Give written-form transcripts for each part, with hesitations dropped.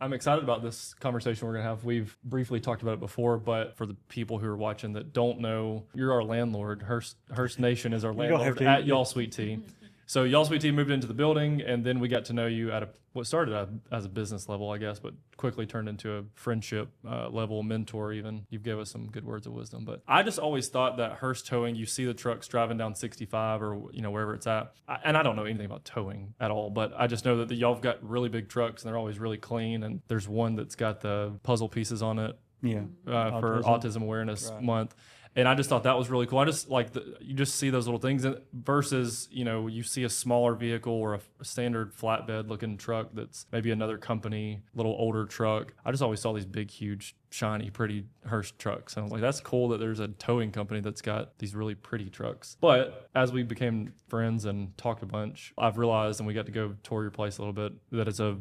I'm excited about this conversation we're going to have. We've briefly talked about it before, but for the people who are watching that don't know, you're our landlord. Hurst Nation is our landlord at Y'all Sweet Tea. So Y'all Sweet Tea moved into the building, and then we got to know you at what started as a business level, I guess, but quickly turned into a friendship level, mentor even. You've gave us some good words of wisdom. But I just always thought that Hurst Towing, you see the trucks driving down 65 or wherever it's at. And I don't know anything about towing at all, but I just know that y'all have got really big trucks, and they're always really clean. And there's one that's got the puzzle pieces on it for Autism Awareness Month. And I just thought that was really cool. I just like you just see those little things versus, you see a smaller vehicle or a standard flatbed looking truck that's maybe another company, little older truck. I just always saw these big, huge, shiny, pretty Hurst trucks. And I was like, that's cool that there's a towing company that's got these really pretty trucks. But as we became friends and talked a bunch, I've realized, and we got to go tour your place a little bit, that it's a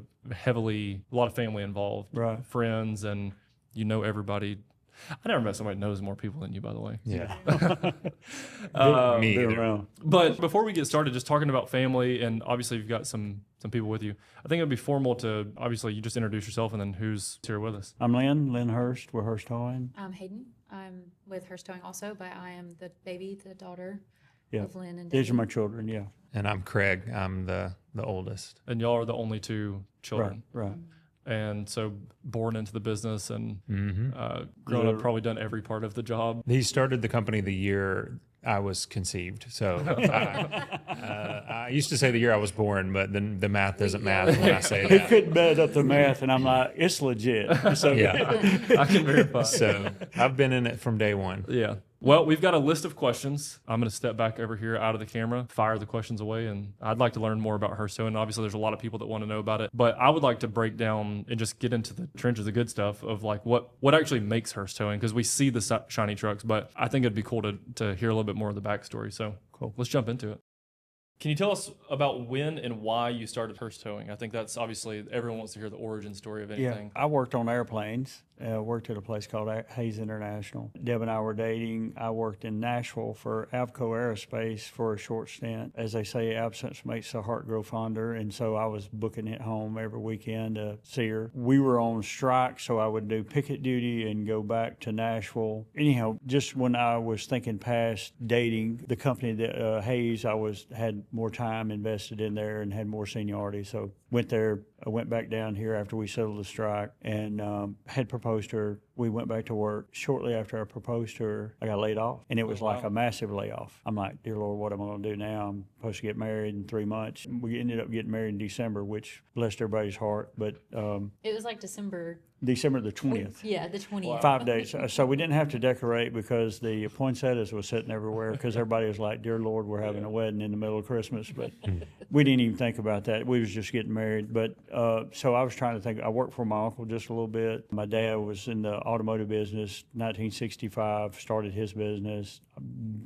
lot of family involved, right? Friends, and everybody. I never met somebody that knows more people than you, by the way. Yeah. Me either. But before we get started, just talking about family, and obviously you've got some people with you. I think it would be formal to, obviously, you just introduce yourself and then who's here with us. I'm Lynn Hurst. We're Hurst Towing. I'm Hayden. I'm with Hurst Towing also, but I am the daughter of Lynn and David. These are my children, yeah. And I'm Craig. I'm the oldest. And y'all are the only two children. Right. And so born into the business and grown up, probably done every part of the job. He started the company the year I was conceived. So I used to say the year I was born, but then the math doesn't math when I say that. He couldn't bet up the math, and I'm like, it's legit. So I can verify. So I've been in it from day one. Yeah. Well, we've got a list of questions. I'm going to step back over here out of the camera, fire the questions away, and I'd like to learn more about Hurst Towing. Obviously, there's a lot of people that want to know about it, but I would like to break down and just get into the trenches, the good stuff of like what actually makes Hurst Towing, because we see the shiny trucks, but I think it'd be cool to hear a little bit more of the backstory. So cool. Let's jump into it. Can you tell us about when and why you started Hurst Towing? I think that's obviously, everyone wants to hear the origin story of anything. Yeah, I worked on airplanes. Worked at a place called Hayes International. Deb and I were dating. I worked in Nashville for Avco Aerospace for a short stint. As they say, absence makes the heart grow fonder, and so I was booking it home every weekend to see her. We were on strike, so I would do picket duty and go back to Nashville. Anyhow, just when I was thinking past dating, the company that Hayes, I had more time invested in there and had more seniority, so went there. I went back down here after we settled the strike and had proposed to her. We went back to work. Shortly after I proposed to her, I got laid off, and it was like a massive layoff. I'm like, dear Lord, what am I going to do now? I'm supposed to get married in 3 months. We ended up getting married in December, which blessed everybody's heart, but it was like December the 20th. Yeah, the 20th. Wow. 5 days. So we didn't have to decorate because the poinsettias was sitting everywhere because everybody was like, dear Lord, we're having a wedding in the middle of Christmas. But we didn't even think about that. We was just getting married. But so I was trying to think. I worked for my uncle just a little bit. My dad was in the automotive business, 1965, started his business.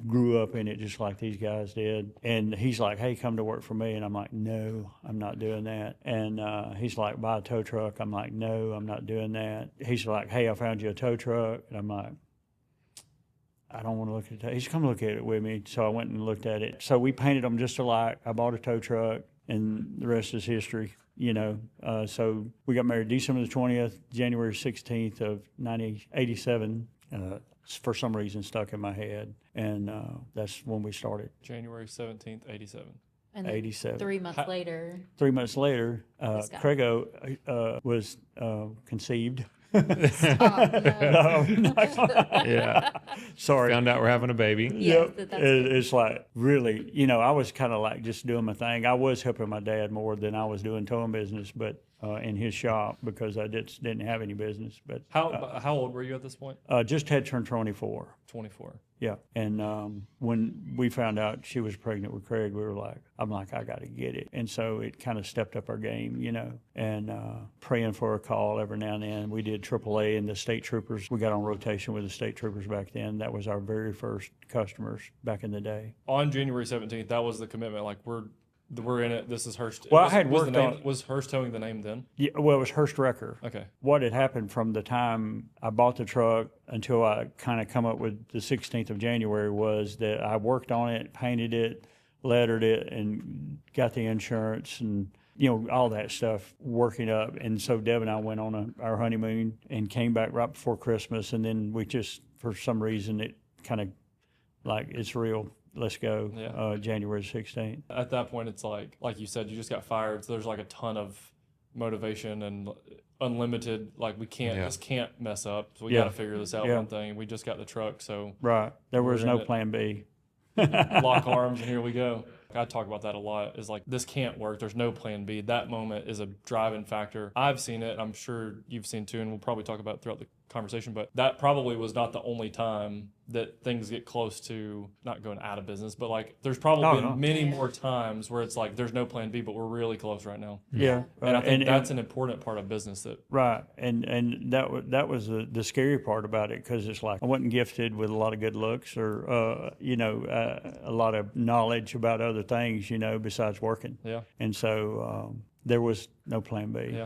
Grew up in it just like these guys did. And he's like, hey, come to work for me. And I'm like, no, I'm not doing that. And he's like, buy a tow truck. I'm like, no, I'm not doing that. He's like, hey, I found you a tow truck. And I'm like, I don't want to look at that. He's come look at it with me. So I went and looked at it. So we painted them just alike. I bought a tow truck, and the rest is history. So we got married December the 20th, January 16th of 1987. For some reason stuck in my head, and that's when we started. January 17th, 87. And 87. 3 months later. 3 months later, Craigo was conceived. Yeah. Sorry. Found out we're having a baby. Yeah, Yep. It's like, really, I was kind of like just doing my thing. I was helping my dad more than I was doing towing business, but in his shop because I didn't have any business. But how old were you at this point? Just had turned 24. 24. Yeah, and when we found out she was pregnant with Craig, I'm like, I got to get it. And so it kind of stepped up our game, and praying for a call every now and then. We did AAA and the state troopers. We got on rotation with the state troopers back then. That was our very first customers back in the day. On January 17th, that was the commitment. Like, we're in it. This is Hurst. Well, I had worked on. Was Hurst Towing the name then? Yeah, well, it was Hurst Wrecker. Okay. What had happened from the time I bought the truck until I kind of come up with the 16th of January was that I worked on it, painted it, lettered it, and got the insurance and all that stuff working up. And so Deb and I went on our honeymoon and came back right before Christmas. And then we just, for some reason, it kind of like, it's real. Let's go. January 16th. At that point, it's like you said, you just got fired. So there's like a ton of motivation and unlimited, like we can't, this can't mess up. So we got to figure this out one thing. We just got the truck. So right. There was no plan B. Lock arms and here we go. I talk about that a lot, is like, this can't work. There's no plan B. That moment is a driving factor. I've seen it. I'm sure you've seen too, and we'll probably talk about it throughout the conversation, but that probably was not the only time that things get close to not going out of business, but like there's probably been many more times where it's like there's no plan B, but we're really close right now. Yeah. And I think that's an important part of business. Right. And that was the scary part about it, because it's like I wasn't gifted with a lot of good looks or, a lot of knowledge about other things, besides working. Yeah. And so there was no plan B.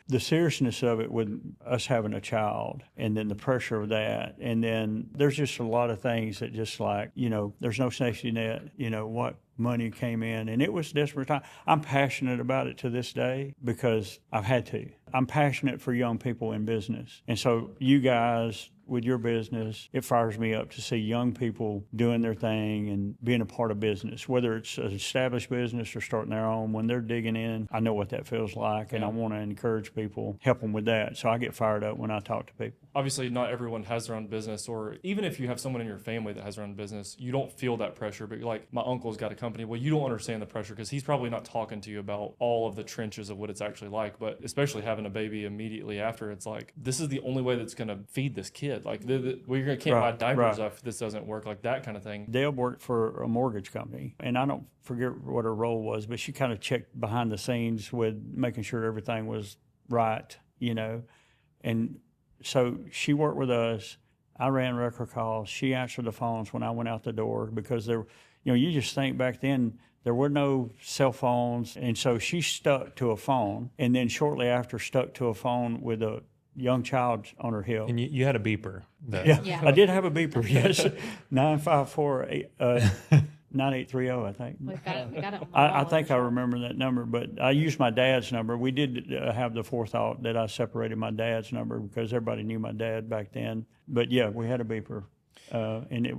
The seriousness of it with us having a child, and then the pressure of that, and then there's just a lot of things that just like, there's no safety net, what money came in, and it was desperate time. I'm passionate about it to this day because I've had to. I'm passionate for young people in business. And so you guys, with your business, it fires me up to see young people doing their thing and being a part of business, whether it's an established business or starting their own. When they're digging in, I know what that feels like, and I want to encourage people, help them with that. So I get fired up when I talk to people. Obviously, not everyone has their own business, or even if you have someone in your family that has their own business, you don't feel that pressure. But like, my uncle's got a company. Well, you don't understand the pressure because he's probably not talking to you about all of the trenches of what it's actually like. But especially having a baby immediately after, it's like, this is the only way that's going to feed this kid. Like, we can't buy diapers if this doesn't work, like that kind of thing. Deb worked for a mortgage company, and I don't forget what her role was, but she kind of checked behind the scenes with making sure everything was right, and so she worked with us. I ran record calls. She answered the phones when I went out the door, because there, you just think back then there were no cell phones. And so she stuck to a phone, and then shortly after stuck to a phone with a young child on her hip. And you had a beeper. Yeah, I did have a beeper, yes. 954-9830, I think. We got it on the I wall. think I remember that number, but I used my dad's number. We did have the forethought that I separated my dad's number because everybody knew my dad back then. But yeah, we had a beeper, and it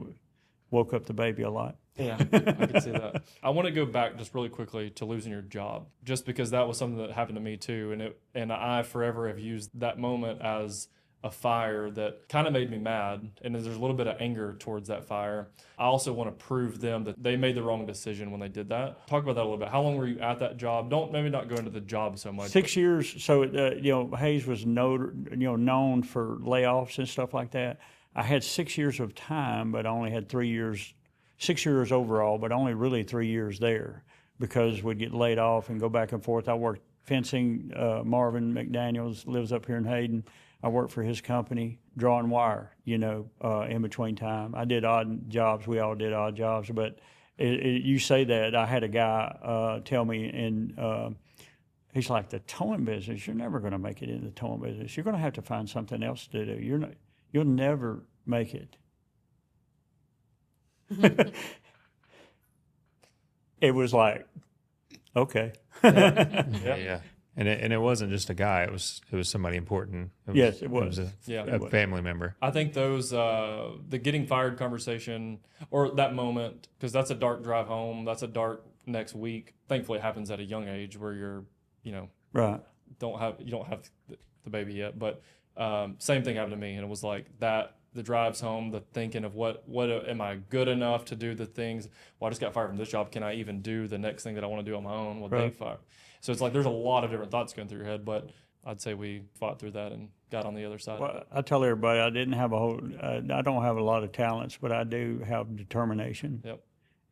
woke up the baby a lot. Yeah, I can see that. I want to go back just really quickly to losing your job, just because that was something that happened to me too, and I forever have used that moment as a fire that kind of made me mad, and there's a little bit of anger towards that fire. I also want to prove them that they made the wrong decision when they did that. Talk about that a little bit. How long were you at that job? Maybe not go into the job so much. 6 years. So Hayes was known for layoffs and stuff like that. I had 6 years of time, but I only had 3 years. 6 years overall, but only really 3 years there, because we'd get laid off and go back and forth. I worked fencing. Marvin McDaniels lives up here in Hayden. I worked for his company, drawing wire, in between time. I did odd jobs. We all did odd jobs. But you say that, I had a guy tell me, and he's like, the towing business, you're never going to make it in the towing business. You're going to have to find something else to do. You'll never make it. It was like, okay. Yeah. And it wasn't just a guy. It was somebody important. Yes, it was. It was a family member. I think those the getting fired conversation, or that moment, because that's a dark drive home. That's a dark next week. Thankfully, it happens at a young age where you're, right. You don't have the baby yet. But same thing happened to me, and it was like that. The drives home, the thinking of what am I good enough to do the things? Well, I just got fired from this job. Can I even do the next thing that I want to do on my own? Well, they fired. So it's like there's a lot of different thoughts going through your head, but I'd say we fought through that and got on the other side. Well, I tell everybody I didn't have I don't have a lot of talents, but I do have determination. Yep.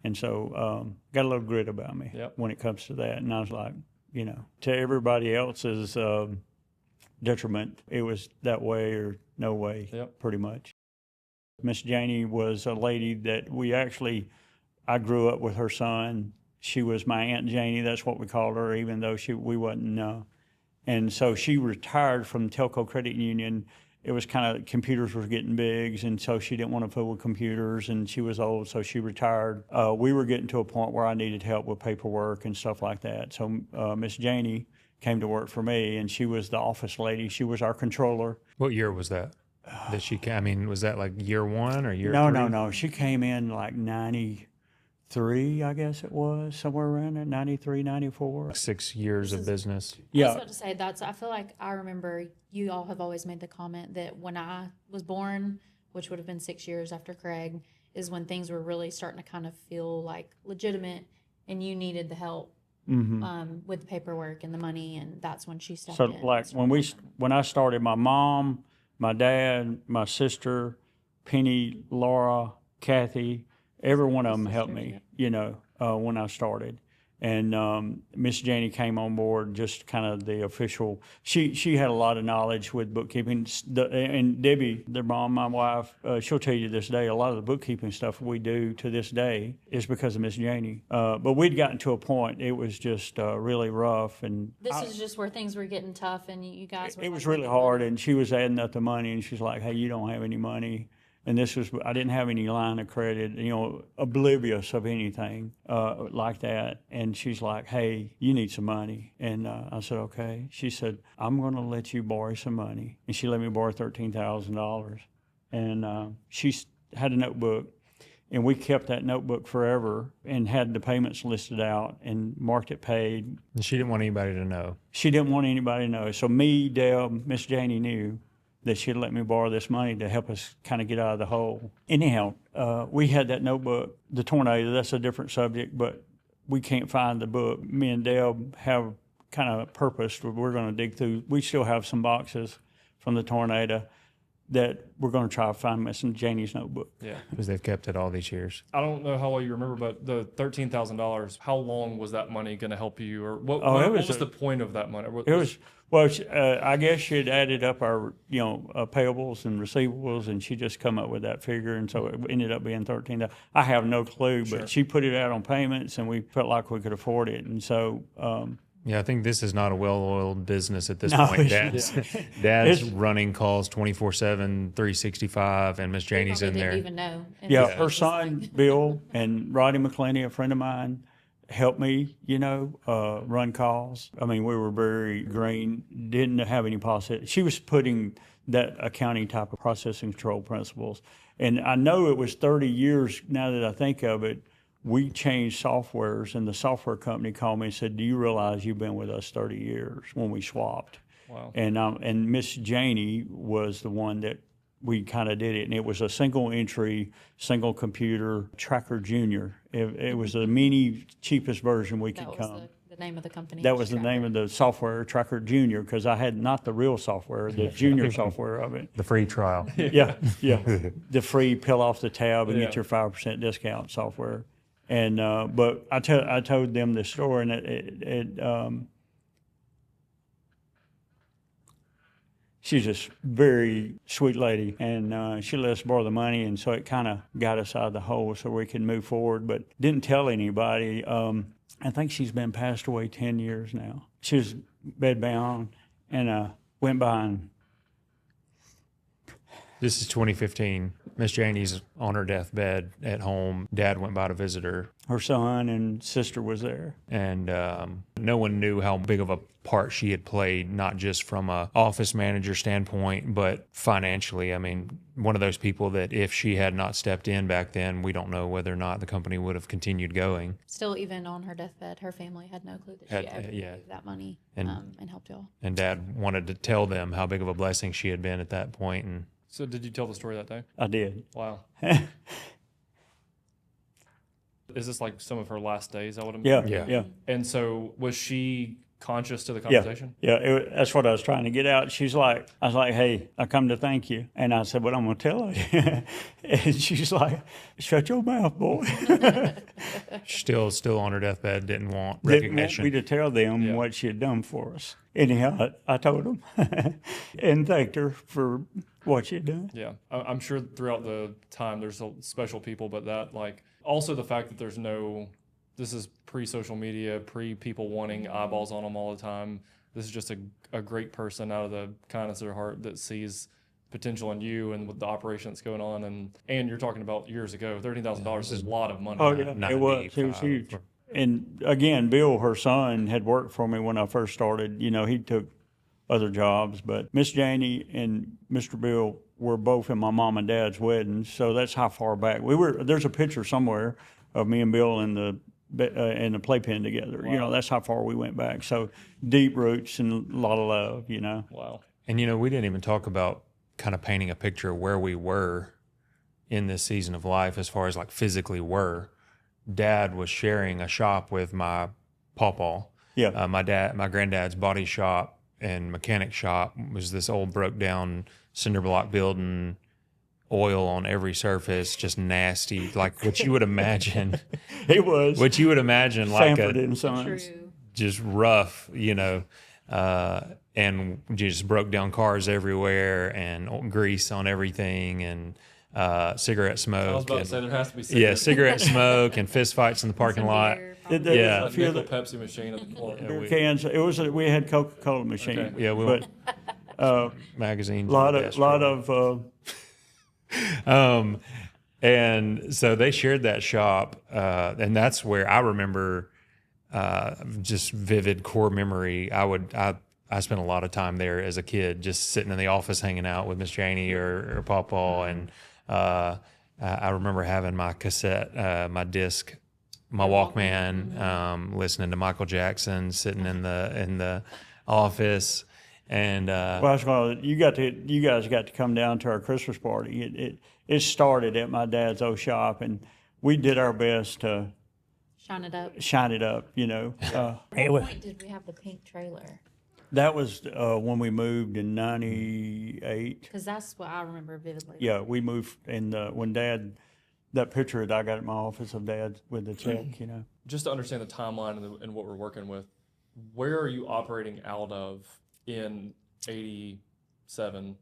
And so got a little grit about me when it comes to that. And I was like, to everybody else's detriment, it was that way or no way, pretty much. Miss Janie was a lady that I grew up with her son. She was my Aunt Janie, that's what we called her, even though we wasn't. And so she retired from Telco Credit Union it was kind of, computers were getting big, and so she didn't want to fool with computers, and she was old, so she retired. We were getting to a point where I needed help with paperwork and stuff like that. So Miss Janie came to work for me, and she was the office lady. She was our controller. What year was that? That she came? I mean, was that like year one or year No, three? no. She came in like 93, I guess it was, somewhere around there, 93, 94. 6 years of business. I was Yeah. about to say I feel like I remember you all have always made the comment that when I was born, which would have been 6 years after Craig, is when things were really starting to kind of feel like legitimate, and you needed the help with the paperwork and the money, and that's when she stepped So in. like when I started, my mom, my dad, my sister, Penny, Laura, Kathy, every one of them helped me, when I started. And Miss Janie came on board, just kind of the official. She had a lot of knowledge with bookkeeping. And Debbie, their mom, my wife, she'll tell you this day, a lot of the bookkeeping stuff we do to this day is because of Miss Janie. But we'd gotten to a point, it was just really rough. And This is just where things were getting tough, and you guys were it like, was really hard, and she was adding up the money, and she's like, hey, you don't have any money. And I didn't have any line of credit, oblivious of anything like that. And she's like, hey, you need some money. And I said, okay. She said, I'm going to let you borrow some money. And she let me borrow $13,000. And she had a notebook, and we kept that notebook forever and had the payments listed out and marked it paid. And she didn't want anybody to know. She didn't want anybody to know. So me, Deb, Miss Janie knew that she'd let me borrow this money to help us kind of get out of the hole. Anyhow, we had that notebook, the tornado, that's a different subject, but we can't find the book. Me and Deb have kind of purposed, we're going to dig through. We still have some boxes from the tornado that we're going to try to find Miss Janie's notebook. Yeah. Because they've kept it all these years. I don't know how well you remember, but the $13,000, how long was that money going to help you? Or what was the point of that money? I guess she had added up our, payables and receivables, and she just come up with that figure, and so it ended up being 13. I have no clue, but she put it out on payments, and we felt like we could afford it, and so. Yeah, I think this is not a well-oiled business at this No, point. Dad's It's- running calls 24/7, 365, and Miss Janie's in there. Didn't even know. And Yeah, it's her just son, like- Bill, and Roddy McClenny, a friend of mine, helped me, run calls. I mean, we were very green, didn't have any process. She was putting that accounting type of processing control principles. And I know it was 30 years, now that I think of it, we changed softwares, and the software company called me and said, do you realize you've been with us 30 years when we swapped? Wow. And Miss Janie was the one that we kind of did it, and it was a single entry, single computer Tracker Junior. It was the mini cheapest version we could That come. was the name of the company. That was the name of the software, Tracker Junior, because I had not the real software, the junior software of it. The free trial. Yeah. The free peel off the tab and Yeah. get your 5% discount software. And but I told them this story, and she's a very sweet lady, and she let us borrow the money, and so it kind of got us out of the hole so we could move forward, but didn't tell anybody. I think she's been passed away 10 years now. She was bedbound and went behind. This is 2015. Miss Janie's on her deathbed at home. Dad went by to visit her. Her son and sister was there. And no one knew how big of a part she had played, not just from a office manager standpoint, but financially. I mean, one of those people that if she had not stepped in back then, we don't know whether or not the company would have continued going. Still, even on her deathbed, her family had no clue that she ever gave that money and helped y'all. And Dad wanted to tell them how big of a blessing she had been at that point. And So did you tell the story that day? I did. Wow. Is this like some of her last days? I would Yeah. Yeah. Yeah. And so was she conscious to the conversation? Yeah, that's what I was trying to get out. I was like, hey, I come to thank you. And I said, well, I'm going to tell her. And she's like, shut your mouth, boy. still on her deathbed, didn't want Didn't want recognition. me to tell them what she had done for us. Anyhow, I told them and thanked her for what she had done. Yeah. I'm sure throughout the time there's special people, but that also the fact that this is pre-social media, pre-people wanting eyeballs on them all the time. This is just a great person out of the kindness of their heart that sees potential in you and with the operation that's going on, and you're talking about years ago, $13,000 is a lot of money. Oh, yeah, it was. It was 95. huge. And again, Bill, her son, had worked for me when I first started. You know, he took other jobs, but Miss Janie and Mr. Bill were both in my mom and dad's weddings, so that's how far back we were. There's a picture somewhere of me and Bill in the playpen together. Wow. You know, that's how far we went back. So deep roots and a lot of love. You know. Wow. And, you know, we didn't even talk about kind of painting a picture of where we were in this season of life as far as like physically were. Dad was sharing a shop with my pawpaw. Yeah. My granddad's body shop and mechanic shop was this old broke down cinder block building, oil on every surface, just nasty, like what you would imagine. It was. What you would imagine like Sanford and Sons. True. just rough, you know, and just broke down cars everywhere and grease on everything and cigarette smoke. I was about to and- say there has to be cigarette smoke and fist fights in the parking Some lot. beer, Did probably. they- Yeah. a few of nickel the Pepsi machine at the corner. beer cans. It was. We had Coca-Cola machine. Okay. Yeah, we But magazines. lot were the of. And so they shared that shop, and that's where I remember just vivid core memory. I spent a lot of time there as a kid, just sitting in the office hanging out with Miss Janie or Pawpaw, and I remember having my cassette, my disc, my Walkman, listening to Michael Jackson, sitting in the office, and Well, you guys got to come down to our Christmas party. It started at my dad's old shop, and we did our best to Shine it up. shine it up. You know, At what point did we have the pink trailer? that was when we moved in '98. Because that's what I remember vividly. Yeah, we moved, and when Dad, that picture that I got at my office of Dad with the check. You know, Just to understand the timeline and what we're working with, where are you operating out of in '87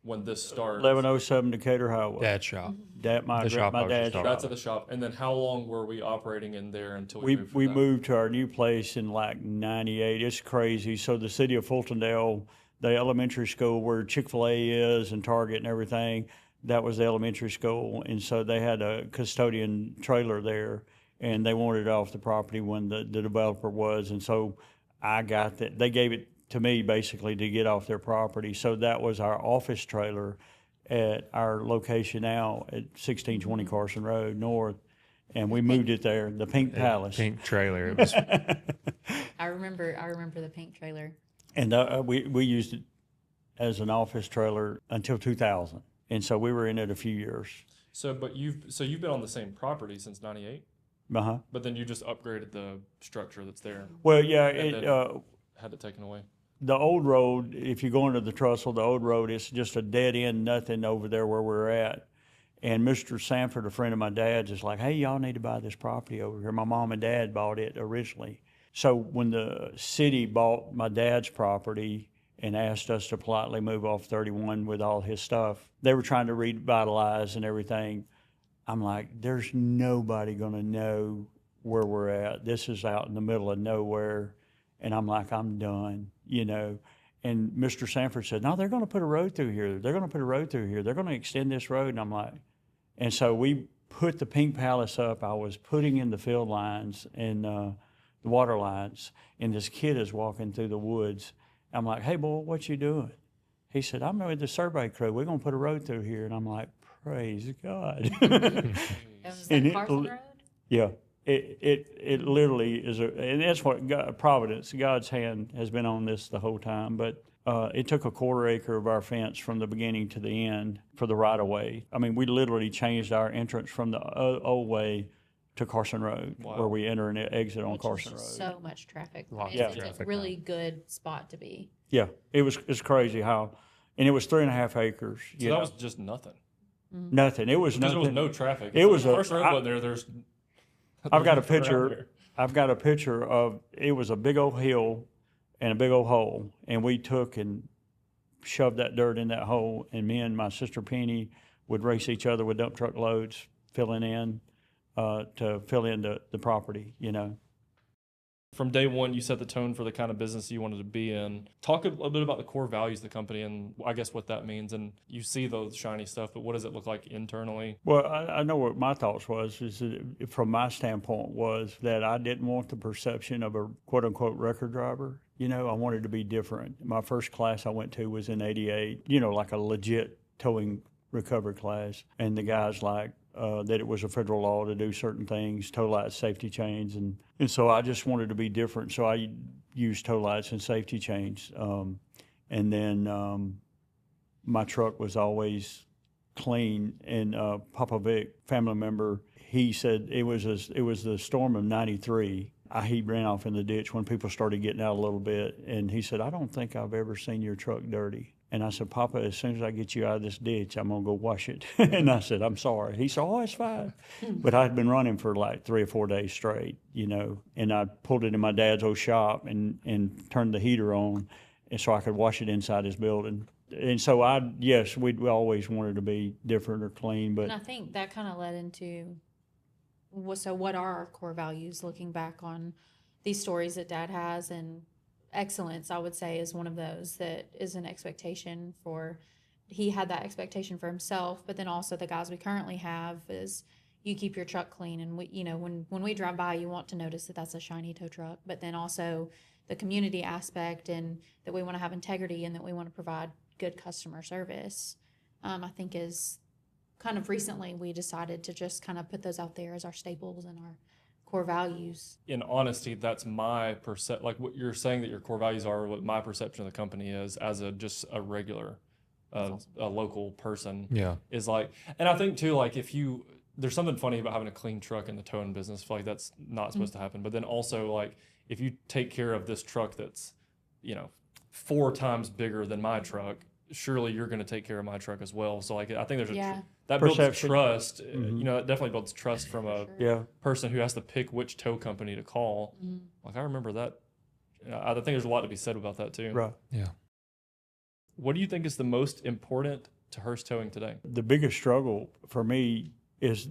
when this started? 1107 Decatur Highway. Dad's shop. That my The shop I was dad's just talking shop. That's at the shop. And then how long were we operating in there until We moved? we from that? moved to our new place in like '98. It's crazy. So the city of Fultondale, the elementary school where Chick-fil-A is and Target and everything, that was the elementary school. And so they had a custodian trailer there, and they wanted it off the property when the developer was. And so I got that. They gave it to me basically to get off their property. So that was our office trailer at our location now at 1620 Carson Road North. And we moved it there, the Pink Palace. Pink trailer. It was I remember the pink trailer. And we used it as an office trailer until 2000. And so we were in it a few years. So, but you've been on the same property since '98, Uh-huh. but then you just upgraded the structure that's there, Well, yeah, And it, then- had it taken away. the old road, if you go into the trestle, the old road, it's just a dead end, nothing over there where we're at. And Mr. Sanford, a friend of my dad's, is like, hey, y'all need to buy this property over here. My mom and dad bought it originally. So when the city bought my dad's property and asked us to politely move off 31 with all his stuff, they were trying to revitalize and everything. I'm like, there's nobody going to know where we're at. This is out in the middle of nowhere. And I'm like, I'm done, you know. And Mr. Sanford said, no, they're going to put a road through here. They're going to put a road through here. They're going to extend this road. And I'm like, and so we put the Pink Palace up. I was putting in the field lines and the water lines. And this kid is walking through the woods. I'm like, hey, boy, what you doing? He said, I'm with the survey crew. We're going to put a road through here. And I'm like, praise God. And was And that it- Carson Road? Yeah, it literally is and that's what Providence, God's hand has been on this the whole time. But it took a quarter acre of our fence from the beginning to the end for the right of way. I mean, we literally changed our entrance from the old way to Carson Road, Wow. where we enter and exit on Which is Carson Road. so much traffic. Lots of It's a traffic really good spot to be. Yeah, it's crazy how, and it was 3.5 acres. So that was just nothing. Nothing. It was Because nothing. there was no traffic. It was a- first road I- wasn't there. There's. I've got a nothing around picture. here. I've got a picture of it was a big old hill and a big old hole, and we took and shoved that dirt in that hole, and me and my sister Penny would race each other with dump truck loads, filling in to fill in the property, you know. From day one, you set the tone for the kind of business you wanted to be in. Talk a little bit about the core values of the company and I guess what that means. And you see the shiny stuff, but what does it look like internally? Well, I know what my thoughts was, is that from my standpoint was that I didn't want the perception of a quote unquote record driver. You know, I wanted to be different. My first class I went to was in '88, you know, like a legit towing recovery class. And the guys like, that it was a federal law to do certain things, tow lights, safety chains. And so I just wanted to be different. So I used tow lights and safety chains. And then my truck was always clean. And Papa Vic, family member, he said it was the storm of '93. He ran off in the ditch when people started getting out a little bit. And he said, I don't think I've ever seen your truck dirty. And I said, Papa, as soon as I get you out of this ditch, I'm going to go wash it. And I said, I'm sorry. He said, oh, it's fine. But I had been running for like 3 or 4 days straight, you know, and I pulled it in my dad's old shop and turned the heater on and so I could wash it inside his building. And so we always wanted to be different or clean. But And I think that kind of led into, so what are our core values looking back on these stories that Dad has? And excellence, I would say, is one of those that is an expectation for, he had that expectation for himself, but then also the guys we currently have is you keep your truck clean. And we, you know, when we drive by, you want to notice that that's a shiny tow truck, but then also the community aspect and that we want to have integrity and that we want to provide good customer service. I think is kind of recently we decided to just kind of put those out there as our staples and our core values. In honesty, that's my like what you're saying that your core values are, what my perception of the company is as just a regular, Awesome. a local person. Yeah. Is like, and I think too, like there's something funny about having a clean truck in the towing business. I feel like that's not supposed to happen. But then also like, if you take care of this truck that's, you know, 4 times bigger than my truck, surely you're going to take care of my truck as well. So like, I think there's that Perception. builds trust. You know, that definitely builds trust from a person who has to pick which tow company to call. Like I remember that. I think there's a lot to be said about that too. right. Yeah. What do you think is the most important to Hurst Towing today? The biggest struggle for me is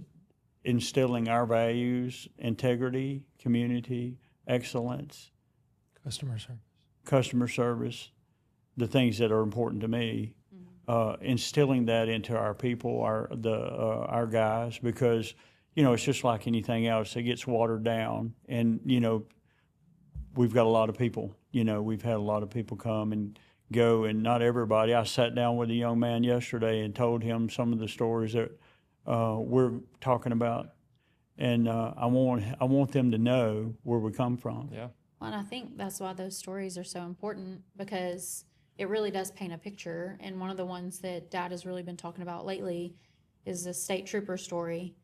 instilling our values, integrity, community, excellence, customer service, the things that are important to me, instilling that into our people, our guys, because, you know, it's just like anything else. It gets watered down. And, you know, we've got a lot of people, you know, we've had a lot of people come and go, and not everybody. I sat down with a young man yesterday and told him some of the stories that we're talking about. And I want them to know where we come from. Yeah. Well, and I think that's why those stories are so important, because it really does paint a picture. And one of the ones that Dad has really been talking about lately is the state trooper story.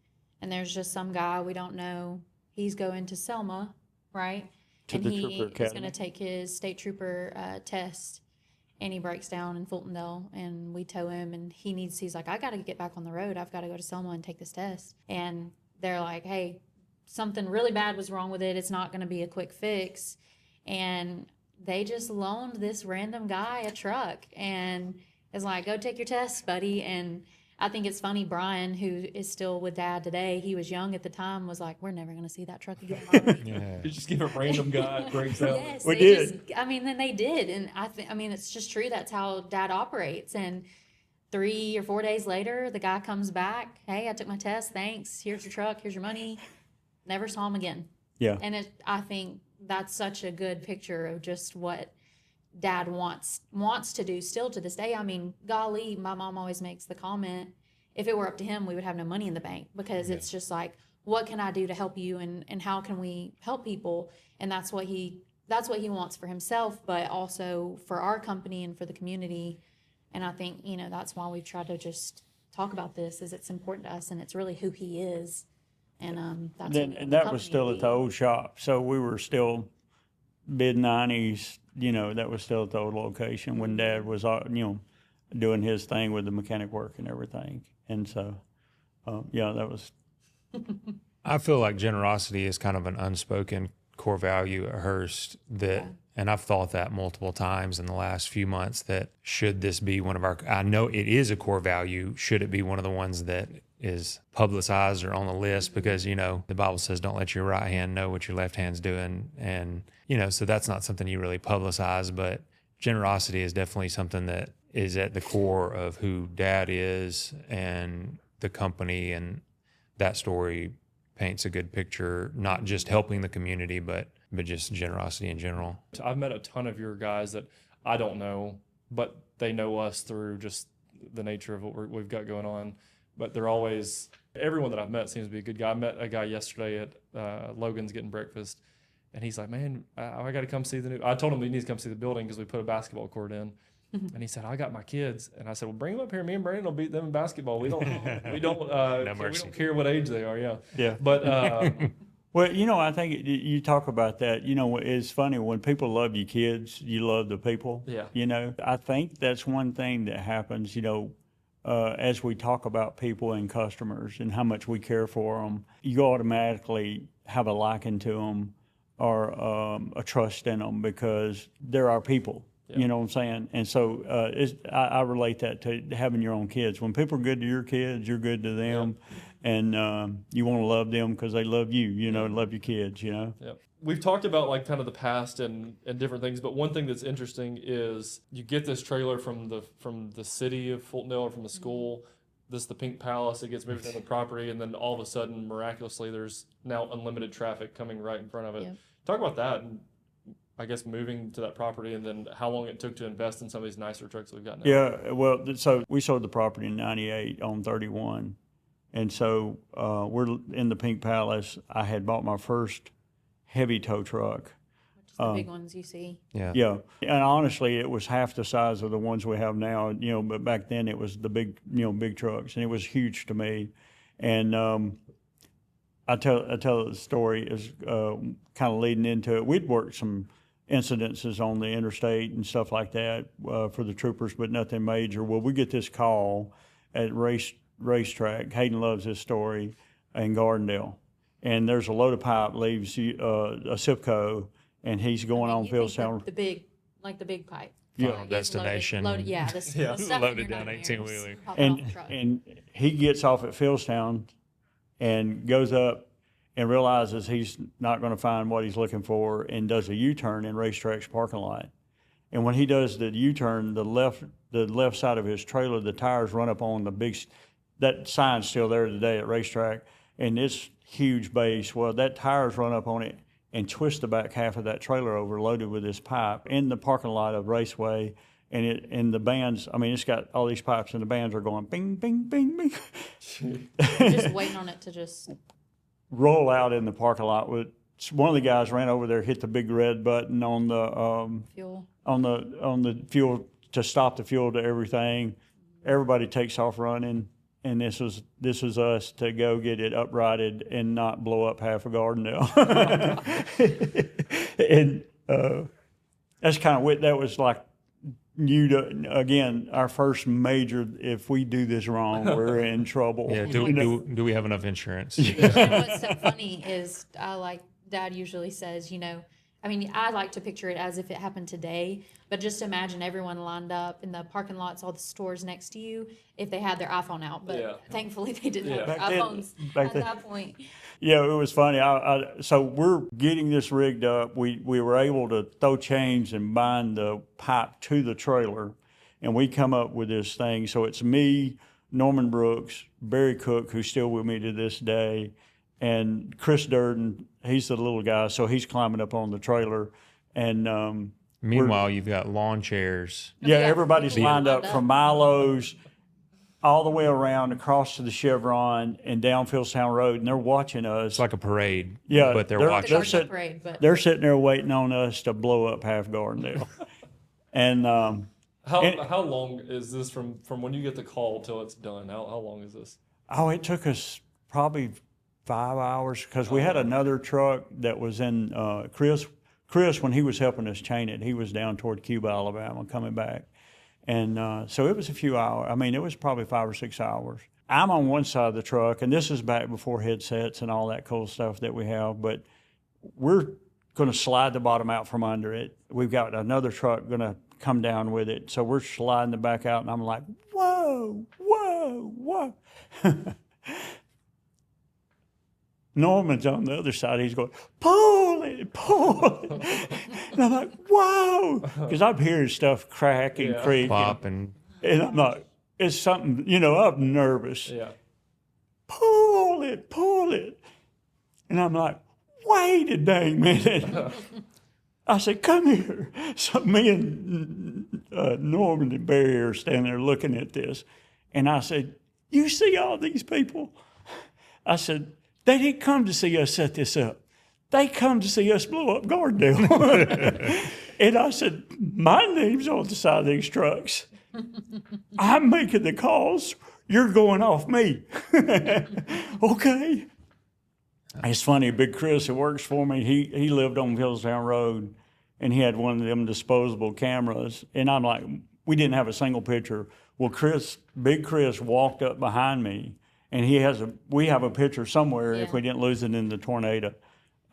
And there's just some guy we don't know. He's going to Selma, right? To and the he Trooper is Academy. going to take his state trooper test. And he breaks down in Fultondale, and we tow him, and he's like, I got to get back on the road. I've got to go to Selma and take this test. And they're like, hey, something really bad was wrong with it. It's not going to be a quick fix. And they just loaned this random guy a truck and is like, go take your test, buddy. And I think it's funny, Brian, who is still with Dad today, he was young at the time, was like, we're never going to see that truck again. Yeah. You just give a random guy breaks out. Yes, We they did. then they did. And I mean, it's just true. That's how Dad operates. And 3 or 4 days later, the guy comes back. Hey, I took my test. Thanks. Here's your truck. Here's your money. Never saw him again. Yeah. And I think that's such a good picture of just what Dad wants to do still to this day. I mean, golly, my mom always makes the comment, if it were up to him, we would have no money in the bank, because it's just like, what can I do to help you, and how can we help people? And that's what he wants for himself, but also for our company and for the community. And I think, you know, that's why we've tried to just talk about this, is it's important to us and it's really who he is. And that's Then, what and the that company was still would at the old shop. So we were still mid-90s, you know, that was still at the old location when Dad was, you know, doing his thing with the mechanic work and everything. And so, yeah, that was. I feel like generosity is kind of an unspoken core value at Hurst that And I've thought that multiple times in the last few months, that should this be one of our, I know it is a core value, should it be one of the ones that is publicized or on the list? Because, the Bible says don't let your right hand know what your left hand's doing. And, so that's not something you really publicize, but generosity is definitely something that is at the core of who Dad is and the company, and that story paints a good picture, not just helping the community, but just generosity in general. I've met a ton of your guys that I don't know, but they know us through just the nature of what we've got going on. But they're always, everyone that I've met seems to be a good guy. I met a guy yesterday at Logan's getting breakfast, and he's like, man, I got to come see the new, I told him he needs to come see the building because we put a basketball court in. And he said, I got my kids. And I said, well, bring them up here. Me and Brandon will beat them in basketball. We don't care what age they are. Yeah. But, well, I think you talk about that. It's funny when people love you kids, you love the people. Yeah. I think that's one thing that happens, as we talk about people and customers and how much we care for them, you automatically have a liking to them or a trust in them because they're our people. Yeah. You know what I'm saying? And so I relate that to having your own kids. When people are good to your kids, you're good to them. Yeah. And you want to love them because they love you, love your kids, Yeah. We've talked about like kind of the past and different things, but one thing that's interesting is you get this trailer from the city of Fultondale or from the school. This is the Pink Palace. It gets moved to the property, and then all of a sudden, miraculously, there's now unlimited traffic coming right in front of it. Yeah. Talk about that, and I guess moving to that property, and then how long it took to invest in some of these nicer trucks we've got now. Yeah, well, so we sold the property in '98 on 31, and so we're in the Pink Palace. I had bought my first heavy tow truck. Which is the big ones you see. Yeah. Yeah. And honestly, it was half the size of the ones we have now, but back then it was the big, big trucks, and it was huge to me. And I tell the story as kind of leading into it. We'd worked some incidences on the interstate and stuff like that for the troopers, but nothing major. Well, we get this call at racetrack. Hayden loves this story in Gardendale. And there's a load of pipe leaves a SIPCO, and he's going on Fieldstown. The big pipe. Yeah, destination. Loaded, loaded down 18-wheeler. And he gets off at Fieldstown and goes up and realizes he's not going to find what he's looking for, and does a U-turn in Racetrack's parking lot. And when he does the U-turn, the left side of his trailer, the tires run up on that sign's still there today at Racetrack, and it's huge base. Well, that tires run up on it and twist the back half of that trailer over, loaded with this pipe in the parking lot of Raceway. And the bands, it's got all these pipes, and the bands are going bing, bing, bing, bing. Just waiting on it to just roll out in the parking lot. One of the guys ran over there, hit the big red button on the fuel, on the fuel to stop the fuel to everything. Everybody takes off running. And this is us to go get it uprighted and not blow up half of Gardendale. And that's kind of what that was like. Again, our first major. If we do this wrong, we're in trouble. Yeah. Do we have enough insurance? And what's so funny is Dad usually says, I like to picture it as if it happened today, but just imagine everyone lined up in the parking lots, all the stores next to you, if they had their iPhone out. But thankfully they didn't have their iPhones at that point. Yeah, it was funny. So we're getting this rigged up. We were able to throw chains and bind the pipe to the trailer, and we come up with this thing. So it's me, Norman Brooks, Barry Cook, who's still with me to this day, and Chris Durden. He's the little guy, so he's climbing up on the trailer. And meanwhile, you've got lawn chairs. Yeah, everybody's lined up from Milo's all the way around across to the Chevron and down Fieldstown Road, and they're watching us. It's like a parade. Yeah, but they're watching. They're sitting there waiting on us to blow up half Gardendale. And how long is this from when you get the call till it's done? How long is this? Oh, it took us probably 5 hours, because we had another truck that was in Chris, when he was helping us chain it, he was down toward Cuba, Alabama, coming back. And so it was a few hours. It was probably 5 or 6 hours. I'm on one side of the truck, and this is back before headsets and all that cool stuff that we have, but we're going to slide the bottom out from under it. We've got another truck going to come down with it. So we're sliding the back out, and I'm like, whoa, whoa, whoa. Norman's on the other side. He's going, pull it, pull it. And I'm like, whoa. Because I'm hearing stuff crack and creak. Pop and I'm like, it's something, you know, I'm nervous. Yeah. Pull it, pull it. And I'm like, wait a dang minute. I said, come here. So me and Norman and Barry are standing there looking at this. And I said, you see all these people? I said, they didn't come to see us set this up. They come to see us blow up Gardendale. And I said, my name's on the side of these trucks. I'm making the calls. You're going off me. Okay. It's funny, Big Chris, who works for me, he lived on Hillstown Road, and he had one of them disposable cameras. And I'm like, we didn't have a single picture. Well, Big Chris walked up behind me, and we have a picture somewhere, if we didn't lose it in the tornado,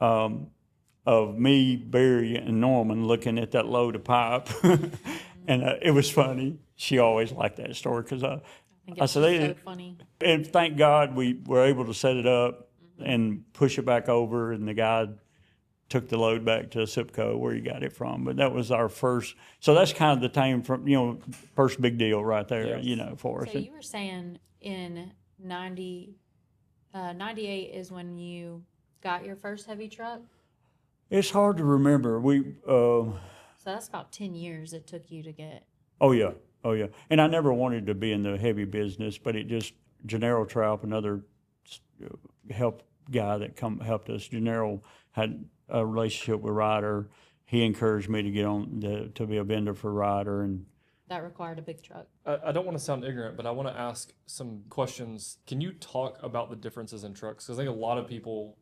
of me, Barry, and Norman looking at that load of pipe. And it was funny. She always liked that story because I said, so funny. And thank God we were able to set it up and push it back over, and the guy took the load back to SIPCO where he got it from. But that was our first. So that's kind of the time from, you know, first big deal right there, you know, for us. So you were saying in 98 is when you got your first heavy truck? It's hard to remember. So that's about 10 years it took you to get. Oh yeah. And I never wanted to be in the heavy business, but it just, Gennaro Traub, another help guy that helped us. Gennaro had a relationship with Ryder. He encouraged me to get on to be a vendor for Ryder, and that required a big truck. I don't want to sound ignorant, but I want to ask some questions. Can you talk about the differences in trucks? Because I think a lot of people,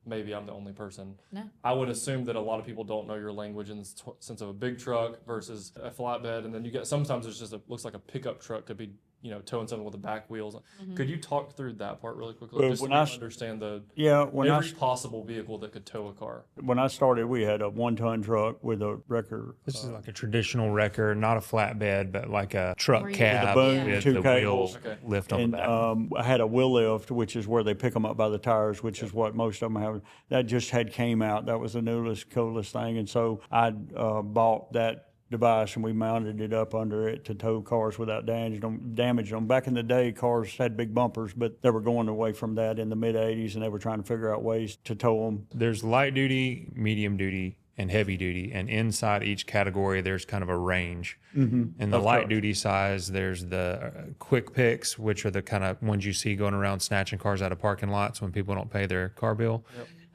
maybe I'm the only person. No. I would assume that a lot of people don't know your language in the sense of a big truck versus a flatbed, and then you get sometimes it's just looks like a pickup truck could be, you know, towing something with the back wheels. Mm-hmm. Could you talk through that part really quickly, just so we understand every possible vehicle that could tow a car? When I started, we had a 1-ton truck with a wrecker. This is like a traditional wrecker, not a flatbed, but like a truck cab With a boom, with two the cables. wheel lift on the back. I had a wheel lift, which is where they pick them up by the tires, which is what most of them have. That just came out. That was the newest, coolest thing. And so I bought that device, and we mounted it up under it to tow cars without damage them. Back in the day, cars had big bumpers, but they were going away from that in the mid-'80s, and they were trying to figure out ways to tow them. There's light duty, medium duty, and heavy duty, and inside each category there's kind of a range. In the light duty size, there's the quick picks, which are the kind of ones you see going around snatching cars out of parking lots when people don't pay their car bill.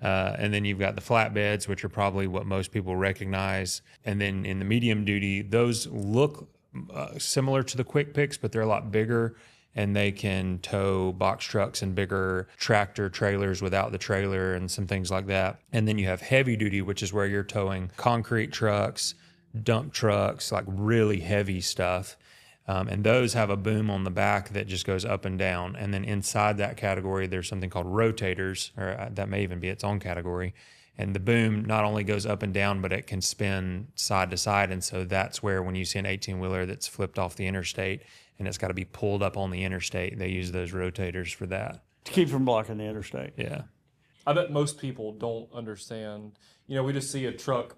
And then you've got the flatbeds, which are probably what most people recognize. And then in the medium duty, those look similar to the quick picks, but they're a lot bigger, and they can tow box trucks and bigger tractor trailers without the trailer and some things like that. And then you have heavy duty, which is where you're towing concrete trucks, dump trucks, like really heavy stuff. And those have a boom on the back that just goes up and down. And then inside that category, there's something called rotators, or that may even be its own category. And the boom not only goes up and down, but it can spin side to side. And so that's where when you see an 18-wheeler that's flipped off the interstate and it's got to be pulled up on the interstate, they use those rotators for that. To keep from blocking the interstate. Yeah. I bet most people don't understand. You know, we just see a truck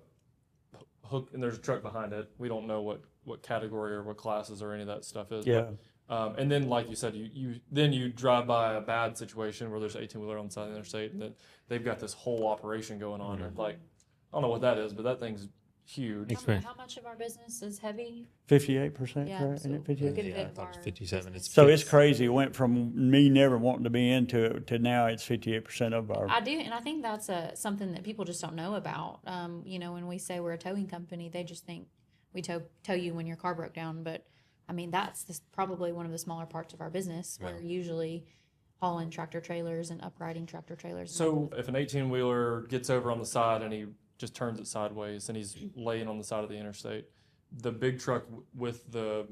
hooked, and there's a truck behind it. We don't know what category or what classes or any of that stuff is. Yeah. And then, like you said, you drive by a bad situation where there's an 18-wheeler on the side of the interstate, and that they've got this whole operation going on. And like, I don't know what that is, but that thing's huge. How much of our business is heavy? 58%, Yeah, correct? so Isn't it 58? Yeah, I thought it was 57. So it's crazy. It went from me never wanting to be into it to now it's 58% of our. I do, and I think that's something that people just don't know about. You know, when we say we're a towing company, they just think we tow you when your car broke down. But I mean, that's probably one of the smaller parts of our business. We're usually hauling tractor trailers and uprighting tractor trailers. So if an 18-wheeler gets over on the side and he just turns it sideways and he's laying on the side of the interstate, the big truck with the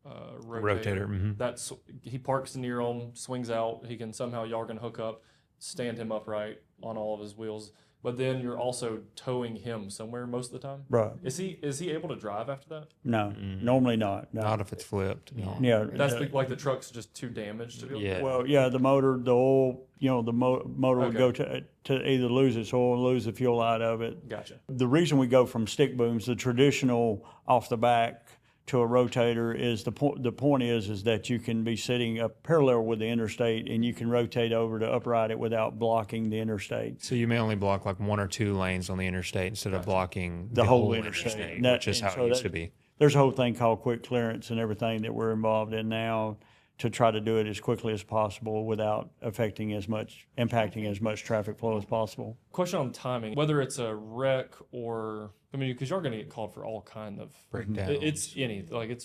rotator, that's, he parks near him, swings out, y'all can hook up, stand him upright on all of his wheels. but then you're also towing him somewhere most of the time. Right. Is he able to drive after that? No, normally not. No. Not if it's flipped. No. Yeah. That's like the truck's just too damaged to be able to. Yeah. Well, yeah, the motor, the oil, the motor would go to either lose its oil, lose the fuel out of it. Gotcha. The reason we go from stick booms, the traditional off the back, to a rotator is the point is that you can be sitting up parallel with the interstate and you can rotate over to upright it without blocking the interstate. So you may only block like 1 or 2 lanes on the interstate instead of blocking The whole interstate. which is how it used to be. There's a whole thing called quick clearance and everything that we're involved in now to try to do it as quickly as possible without impacting as much traffic flow as possible. Question on timing, whether it's a wreck or, because you're going to get called for all kind of Breakdowns. It's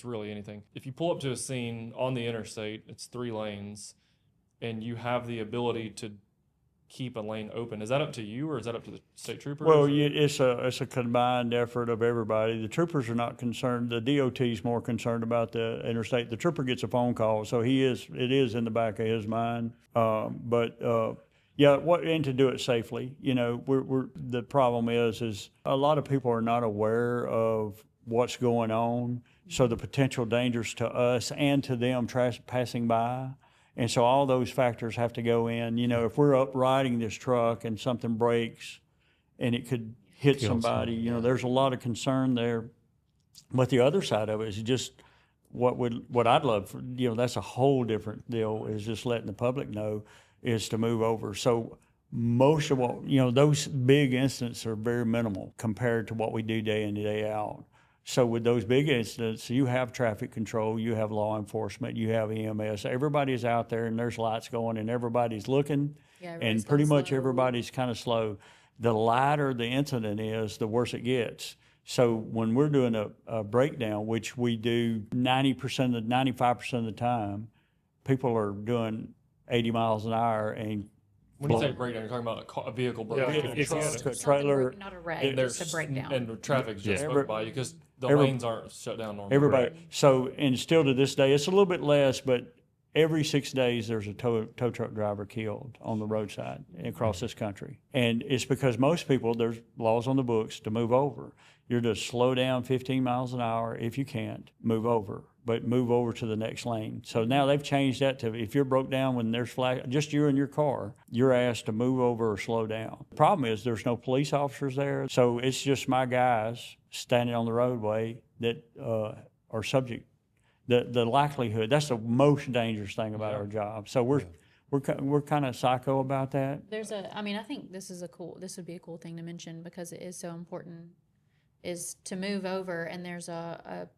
really anything. If you pull up to a scene on the interstate, it's 3 lanes, and you have the ability to keep a lane open. Is that up to you, or is that up to the state troopers? Well, it's a combined effort of everybody. The troopers are not concerned. The DOT is more concerned about the interstate. The trooper gets a phone call, so it is in the back of his mind. And to do it safely. The problem is a lot of people are not aware of what's going on, so the potential dangers to us and to them passing by. And so all those factors have to go in. If we're up riding this truck and something breaks and it could hit somebody, there's a lot of concern there. But the other side of it is just what I'd love for, that's a whole different deal, is just letting the public know is to move over. So most of what, those big incidents are very minimal compared to what we do day in and day out. So with those big incidents, you have traffic control, you have law enforcement, you have EMS. Everybody's out there and there's lights going and everybody's looking, and pretty much everybody's kind of slow. The lighter the incident is, the worse it gets. So when we're doing a breakdown, which we do 95% of the time, people are doing 80 miles an hour and when you say breakdown, you're talking about a vehicle breakdown. If a trailer, not a wreck, just a breakdown. And the traffic's just spoke by you because the lanes aren't shut down normally. Everybody. So, and still to this day, it's a little bit less, but every 6 days there's a tow truck driver killed on the roadside across this country. And it's because most people, there's laws on the books to move over. You're to slow down 15 miles an hour. If you can't, move over, but move over to the next lane. So now they've changed that to, if you're broke down when there's just you and your car, you're asked to move over or slow down. The problem is there's no police officers there. So it's just my guys standing on the roadway that are subject. The likelihood, that's the most dangerous thing about our job. So we're kind of psycho about that. I think this would be a cool thing to mention because it is so important, is to move over. And there's a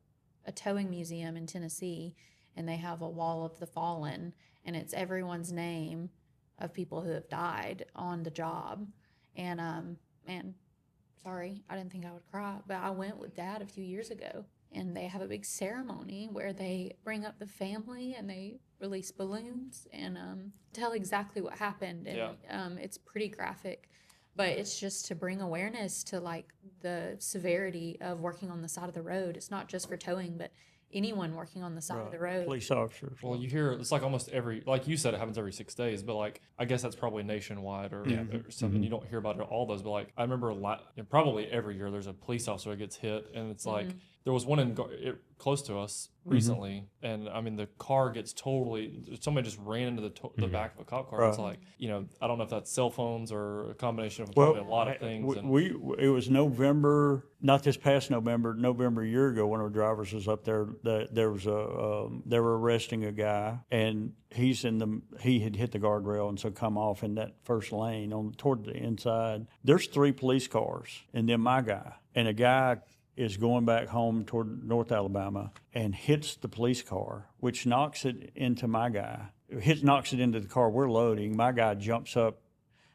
towing museum in Tennessee, and they have a wall of the fallen, and it's everyone's name of people who have died on the job. And sorry, I didn't think I would cry, but I went with Dad a few years ago, and they have a big ceremony where they bring up the family and they release balloons and tell exactly what happened. And it's pretty graphic, but it's just to bring awareness to like the severity of working on the side of the road. It's not just for towing, but anyone working on the side of the road. Police officers. Well, you hear it's like almost like you said, it happens every 6 days, but like I guess that's probably nationwide or something. You don't hear about it all those, but like I remember probably every year there's a police officer that gets hit, and it's like there was one close to us recently, and the car gets somebody just ran into the back of a cop car. Right. It's like, I don't know if that's cell phones or a combination of probably a lot of things. It was November, not this past November a year ago, one of our drivers was up there. There was they were arresting a guy, and he had hit the guardrail and so come off in that first lane toward the inside. There's 3 police cars and then my guy, and a guy is going back home toward North Alabama and hits the police car, which knocks it into my guy. Knocks it into the car we're loading. My guy jumps up,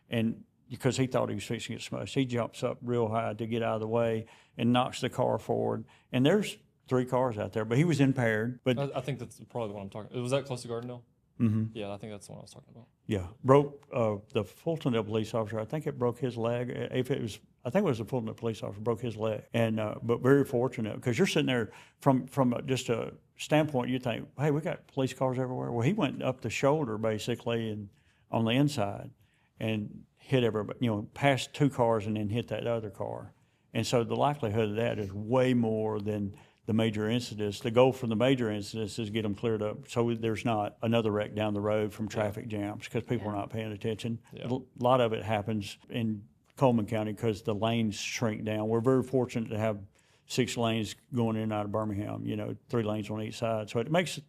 and because he thought he was fixing to get smushed, he jumps up real high to get out of the way and knocks the car forward. And there's 3 cars out there, but he was impaired. But I think that's probably the one I'm talking about. Was that close to Gardendale? Mm-hmm. Yeah, I think that's the one I was talking about. Yeah, broke the Fultondale police officer. I think it broke his leg. I think it was the Fultondale police officer broke his leg. And but very fortunate, because you're sitting there from just a standpoint, you think, hey, we got police cars everywhere. Well, he went up the shoulder basically and on the inside, and hit everybody, past two cars and then hit that other car. And so the likelihood of that is way more than the major incidents. The goal for the major incidents is get them cleared up so there's not another wreck down the road from traffic jams because people are not paying attention. Yeah. A lot of it happens in Coleman County because the lanes shrink down. We're very fortunate to have 6 lanes going in and out of Birmingham, 3 lanes on each side. So it makes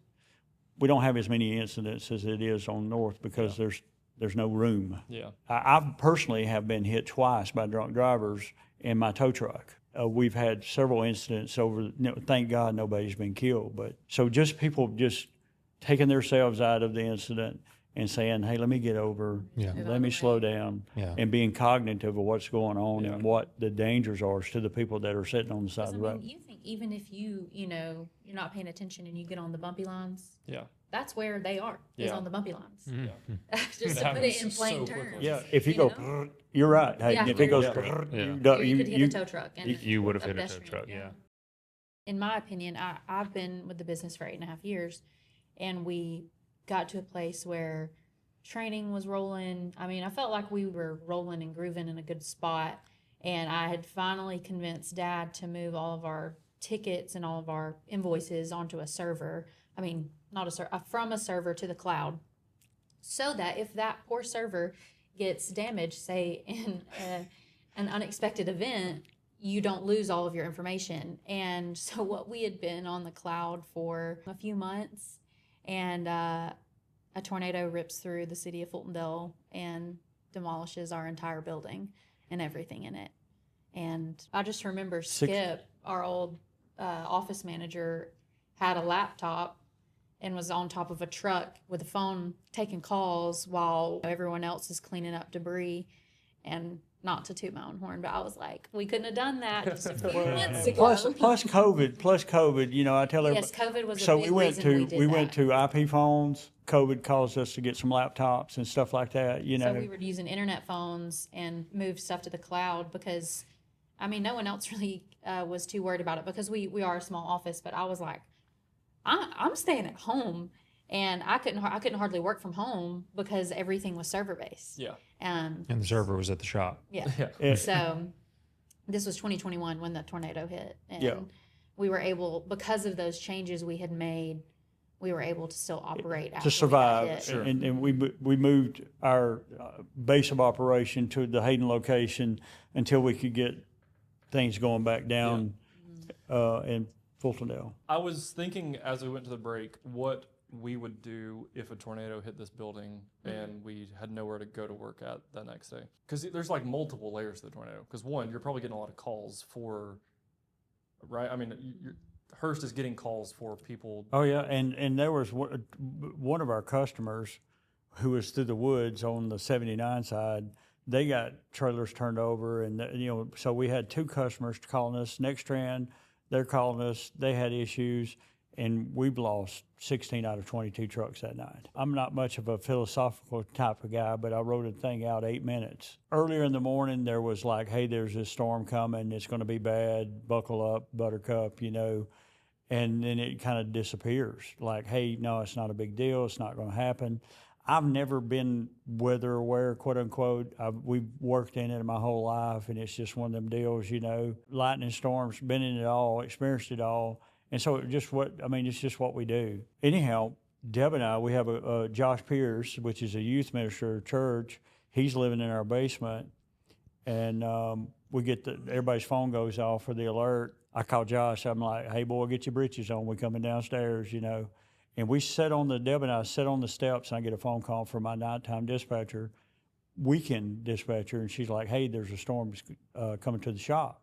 we don't have as many incidents as it is on north because there's no room. Yeah. I personally have been hit twice by drunk drivers in my tow truck. We've had several incidents over, thank God nobody's been killed. But so just people just taking themselves out of the incident and saying, hey, let me get over, let me slow down, and being cognitive of what's going on and what the dangers are to the people that are sitting on the side of the road. You think even if you're not paying attention and you get on the bumpy lines, Yeah. that's where they are, is on the bumpy lines. Yeah. Just to put it in plain terms. Yeah, if you go, you're right. Hey, if it goes, you could hit a tow truck. And You would have a hit a tow pedestrian, truck, yeah. In my opinion, I've been with the business for 8.5 years, and we got to a place where training was rolling. I mean, I felt like we were rolling and grooving in a good spot, and I had finally convinced Dad to move all of our tickets and all of our invoices onto a server. I mean, not a server, from a server to the cloud, so that if that poor server gets damaged, say in an unexpected event, you don't lose all of your information. And so what we had been on the cloud for a few months, and a tornado rips through the city of Fultondale and demolishes our entire building and everything in it. And I just remember Skip, our old office manager, had a laptop and was on top of a truck with a phone taking calls while everyone else is cleaning up debris. And not to toot my own horn, but I was like, we couldn't have done that just a few months ago. Plus COVID, I tell everybody. Yes, COVID was So a big reason we went to IP phones. COVID caused us to get some laptops and stuff like that, So we were using internet phones and moved stuff to the cloud because, I mean, no one else really was too worried about it because we are a small office, but I was like, I'm staying at home, and I couldn't hardly work from home because everything was server based. Yeah. And the server was at the shop. Yeah. Yeah. So this was 2021 when the tornado hit, and we were able, because of those changes we had made, we were able to still operate after to survive. we got hit. Sure. And we moved our base of operation to the Hayden location until we could get things going back down in Fultondale. I was thinking as we went to the break what we would do if a tornado hit this building and we had nowhere to go to work at the next day. Because there's like multiple layers to the tornado. Because one, you're probably getting a lot of calls for, right? I mean, Hurst is getting calls for people. Oh yeah, and there was one of our customers who was through the woods on the 79 side. They got trailers turned over, and so we had 2 customers calling us. Nextran, they're calling us. They had issues, and we've lost 16 out of 22 trucks that night. I'm not much of a philosophical type of guy, but I wrote a thing out 8 minutes. Earlier in the morning, there was like, hey, there's this storm coming. It's going to be bad. Buckle up, Buttercup, And then it kind of disappears. Like, hey, no, it's not a big deal. It's not going to happen. I've never been weather aware, quote unquote. We've worked in it my whole life, and it's just one of them deals, Lightning storms, been in it all, experienced it all. And so it's just what we do. Anyhow, Deb and I, we have a Josh Pierce, which is a youth minister at church. He's living in our basement, and we get everybody's phone goes off for the alert. I call Josh. I'm like, hey, boy, get your britches on. We're coming downstairs, And Deb and I sit on the steps, and I get a phone call from my nighttime dispatcher, weekend dispatcher, and she's like, hey, there's a storm coming to the shop.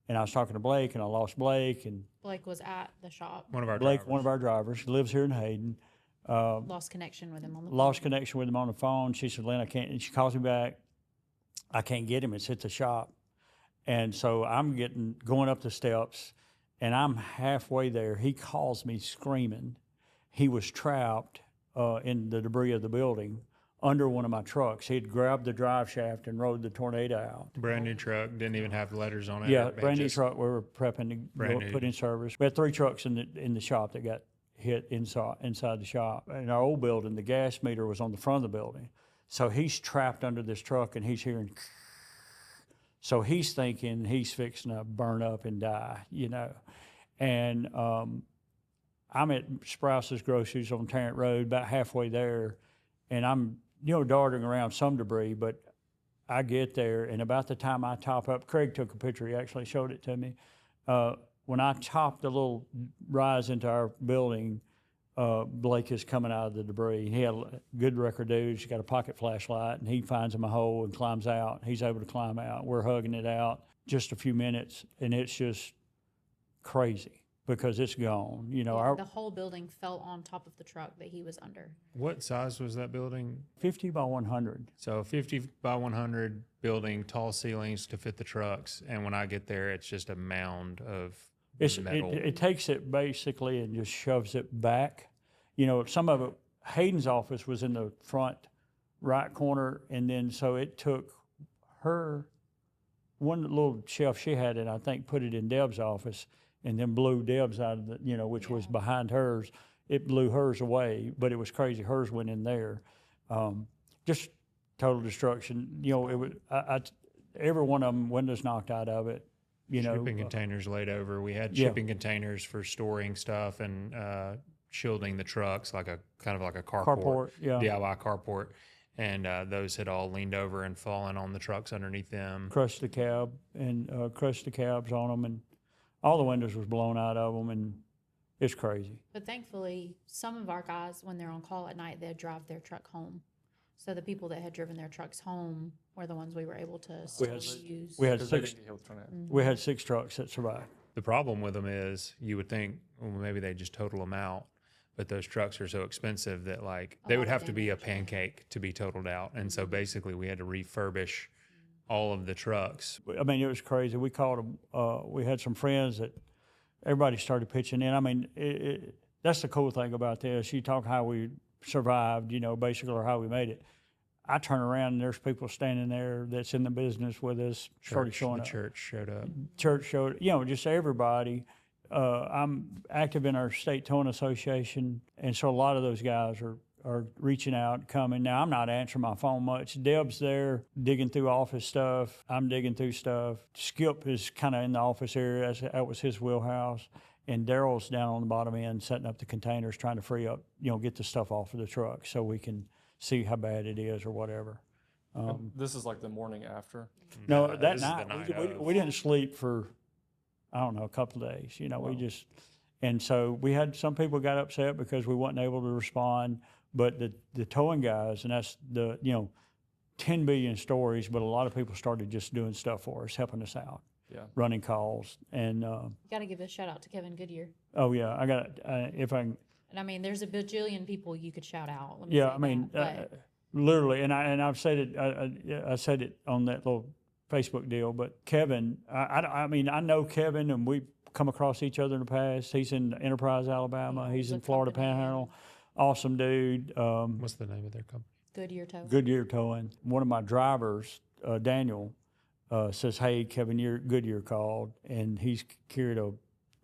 And I was talking to Blake, and I lost Blake. And Blake was at the shop. One of our Blake, drivers. one of our drivers, lives here in Hayden. Lost connection with him on the phone. Lost connection with him on the phone. She said, Lynn, I can't. And she calls me back. I can't get him. It's at the shop. And so I'm going up the steps, and I'm halfway there. He calls me screaming. He was trapped in the debris of the building under one of my trucks. He'd grabbed the drive shaft and rode the tornado out. Brand new truck, didn't even have letters on it. Yeah, It brand new just- truck. We were prepping to put in service. We had 3 trucks in the shop that got hit inside the shop. In our old building, the gas meter was on the front of the building. So he's trapped under this truck and he's hearing, so he's thinking he's fixing to burn up and die, you know. And I'm at Sprouse's Groceries on Tarrant Road, about halfway there, and I'm, you know, darting around some debris, but I get there, and about the time I top up, Craig took a picture, he actually showed it to me. When I top the little rise into our building, Blake is coming out of the debris. He had a good record dude. He's got a pocket flashlight, and he finds him a hole and climbs out. He's able to climb out. We're hugging it out just a few minutes, and it's just crazy because it's gone. You know, The whole building fell on top of the truck that he was under. What size was that building? 50 by 100. So 50 by 100 building, tall ceilings to fit the trucks. And when I get there, it's just a mound of metal. It takes it basically and just shoves it back. You know, some of it, Hayden's office was in the front right corner, and then so it took her, one little shelf she had, and I think put it in Deb's office, and then blew Deb's out of the, you know, which was behind hers. It blew hers away, but it was crazy. Hers went in there. Just total destruction. You know, it was, every one of them, windows knocked out of it. You know, shipping containers laid over. We had shipping containers for storing stuff and shielding the trucks, like a kind of like a carport, DIY carport. And those had all leaned over and fallen on the trucks underneath them. Crushed the cab and crushed the cabs on them, and all the windows was blown out of them, and it's crazy. But thankfully, some of our guys, when they're on call at night, they'd drive their truck home. So the people that had driven their trucks home were the ones we were able to still use. We had 'Cause they six. didn't get hit with tornado. We had 6 trucks that survived. The problem with them is you would think, well, maybe they just total them out. But those trucks are so expensive that like they would have to be a pancake to be totaled out. And so basically we had to refurbish all of the trucks. I mean, it was crazy. We called them, we had some friends that everybody started pitching in. I mean, that's the cool thing about this. You talk how we survived, you know, basically, or how we made it. I turn around and there's people standing there that's in the business with us, started showing up. Church showed up. Church showed, you know, just everybody. I'm active in our state towing association, and so a lot of those guys are reaching out, coming. Now, I'm not answering my phone much. Deb's there digging through office stuff. I'm digging through stuff. Skip is kind of in the office area. That was his wheelhouse. And Daryl's down on the bottom end setting up the containers, trying to free up, you know, get the stuff off of the truck so we can see how bad it is or whatever. This is like the morning after. No, This that is the night, night of. we didn't sleep for, I don't know, a couple of days. You know, we just, and so we had some people got upset because we wasn't able to respond, but the towing guys, and that's the, you know, 10 billion stories, but a lot of people started just doing stuff for us, helping us out, running calls. And, You got to give a shout out to Kevin Goodyear. oh yeah, I got, if I can, And I mean, there's a bajillion people you could shout out. Let me yeah, say I mean, that, but literally, and I've said it, I said it on that little Facebook deal, but Kevin, I mean, I know Kevin, and we've come across each other in the past. He's in Enterprise, Alabama. He's in the Florida company, Panhandle. Awesome dude. What's the name of their company? Goodyear Tow. Goodyear Towing. One of my drivers, Daniel, says, "Hey, Kevin, Goodyear called, and he's carried a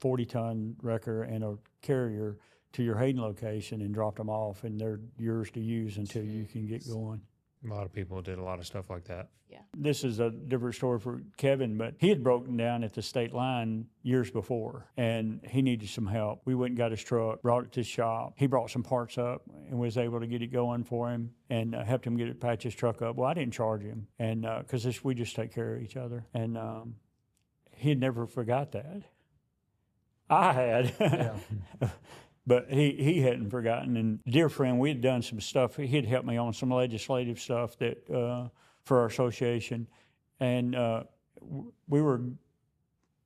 40-ton wrecker and a carrier to your Hayden location and dropped them off, and they're yours to use until you can get going." A lot of people did a lot of stuff like that. Yeah. This is a different story for Kevin, but he had broken down at the state line years before, and he needed some help. We went and got his truck, brought it to the shop. He brought some parts up and was able to get it going for him and helped him patch his truck up. Well, I didn't charge him, and because we just take care of each other. And he had never forgot that. I had. But he hadn't forgotten. And dear friend, we had done some stuff. He had helped me on some legislative stuff that for our association. And we were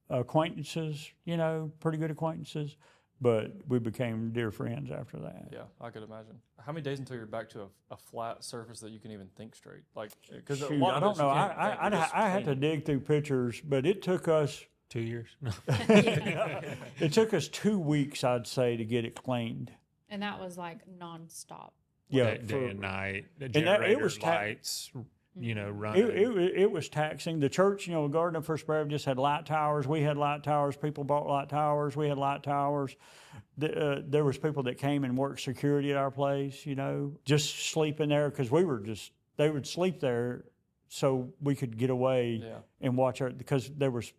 acquaintances, you know, pretty good acquaintances. But we became dear friends after that. Yeah, I could imagine. How many days until you're back to a flat surface that you can even think straight? Like, because Shoot, I don't know. I had to dig through pictures, but it took us 2 years. It took us 2 weeks, I'd say, to get it cleaned. And that was like nonstop. Yeah, day and night. The it generator was lights, you know, running. It was taxing. The church, you know, Garden of First Baptist just had light towers. We had light towers. People bought light towers. We had light towers. There was people that came and worked security at our place, you know, just sleeping there because we were just they would sleep there so we could get away Yeah. and watch because there was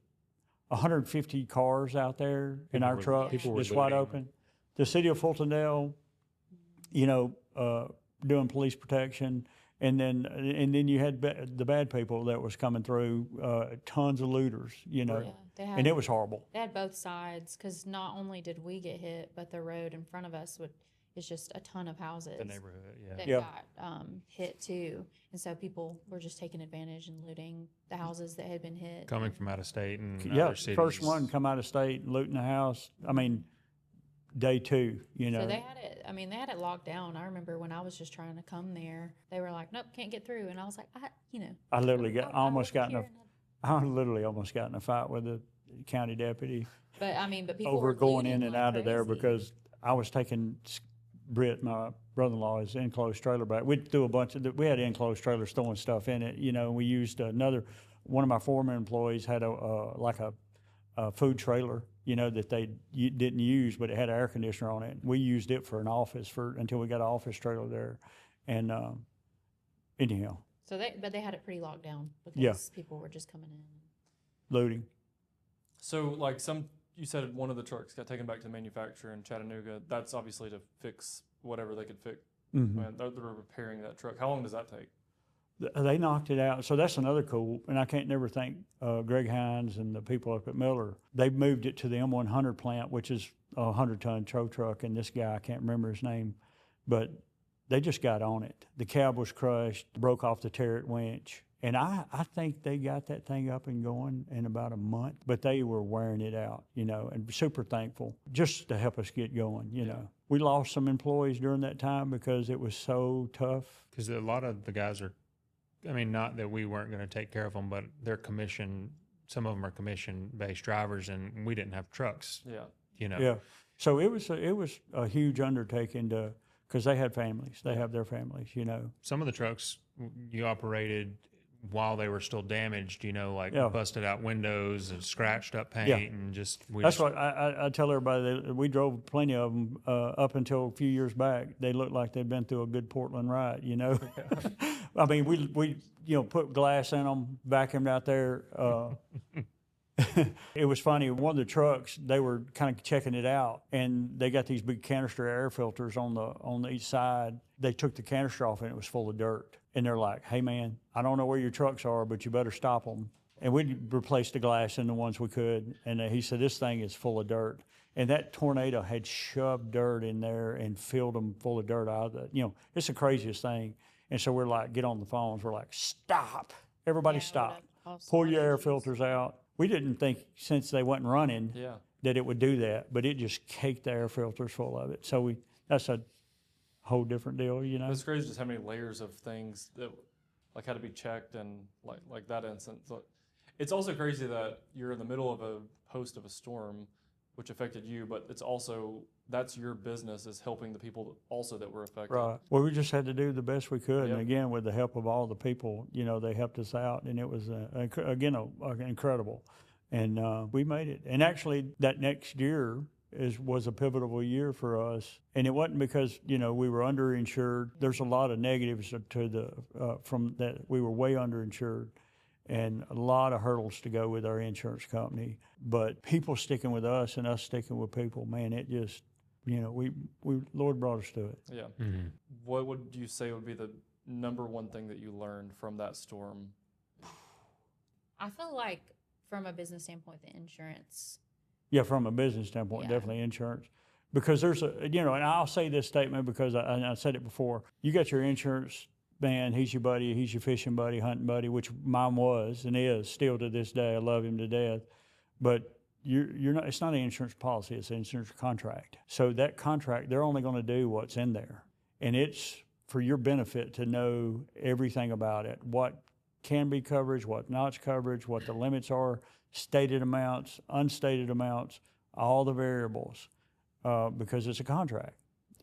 150 cars out there in our trucks, people were just wide looting. open. The city of Fultondale, you know, doing police protection, and then you had the bad people that was coming through, tons of looters, you know, Yeah, and it was horrible. they had both sides because not only did we get hit, but the road in front of us is just a ton of houses. The neighborhood, yeah. That Yeah. got hit too, and so people were just taking advantage and looting the houses that had been hit. Coming from out of state and Yeah, other cities. first one come out of state, looting the house. I mean, day two, you know. So they had it. I mean, they had it locked down. I remember when I was just trying to come there, they were like, "Nope, can't get through." And I was like, I literally I almost live got in here I literally almost got in a fight with a county deputy but people over were going looting in and like out of there crazy. because I was taking Britt, my brother-in-law, his enclosed trailer back. We threw we had enclosed trailers throwing stuff in it, you know, and we used one of my foreman employees had a food trailer, you know, that they didn't use, but it had an air conditioner on it. We used it for an office until we got an office trailer there. And anyhow, So they had it pretty locked down because Yeah. people were just coming in. looting. So like you said one of the trucks got taken back to the manufacturer in Chattanooga. That's obviously to fix whatever they could fix. Mm-hmm. They're repairing that truck. How long does that take? They knocked it out. So that's another cool, and I can't never thank Greg Hines and the people up at Miller. They moved it to the M100 plant, which is a 100-ton tow truck, and this guy, I can't remember his name, but they just got on it. The cab was crushed, broke off the turret winch, and I think they got that thing up and going in about a month, but they were wearing it out, you know, and super thankful just to help us get going, you know. We lost some employees during that time because it was so tough. Because a lot of the guys are, I mean, not that we weren't going to take care of them, but they're some of them are commission-based drivers, and we didn't have trucks, Yeah. you know. Yeah. So it was a huge undertaking because they had families. They have their families, you know. Some of the trucks you operated while they were still damaged, you know, like Yeah. busted out windows and scratched up paint Yeah. and That's what I tell everybody. That we drove plenty of them up until a few years back. They looked like they'd been through a good Portland ride, you know. I mean, we put glass in them, vacuumed out there. It was funny. One of the trucks, they were kind of checking it out, and they got these big canister air filters on each side. They took the canister off, and it was full of dirt. And they're like, "Hey, man, I don't know where your trucks are, but you better stop them." And we replaced the glass in the ones we could. And he said, "This thing is full of dirt." And that tornado had shoved dirt in there and filled them full of dirt out of the, you know, it's the craziest thing. And so we're like, get on the phones. We're like, stop. Everybody Yeah, it stop. would've caused a Pull lot your of air issues. filters out. We didn't think, since they wasn't running, Yeah. that it would do that, but it just caked the air filters full of it. So that's a whole different deal, you know. It's crazy just how many layers of things that like had to be checked and like that instance. So it's also crazy that you're in the middle of a host of a storm, which affected you, but it's also that's your business is helping the people also that were affected. Right. Well, we just had to do the best we could, Yep. and again, with the help of all the people, you know, they helped us out, and it was incredible, and we made it. And actually, that next year was a pivotal year for us, and it wasn't because we were underinsured. There's a lot of negatives from that. We were way underinsured, and a lot of hurdles to go with our insurance company. But people sticking with us and us sticking with people, man, it just we Lord brought us to it. Yeah. Mm-hmm. What would you say would be the number one thing that you learned from that storm? I feel like from a business standpoint, the insurance. Yeah, from a business standpoint, Yeah. definitely insurance. Because there's and I'll say this statement because I said it before. You got your insurance man, he's your buddy, he's your fishing buddy, hunting buddy, which mine was and is still to this day. I love him to death. But you're not. It's not an insurance policy. It's an insurance contract. So that contract, they're only going to do what's in there, and it's for your benefit to know everything about it. What can be coverage, what not coverage, what the limits are, stated amounts, unstated amounts, all the variables, because it's a contract.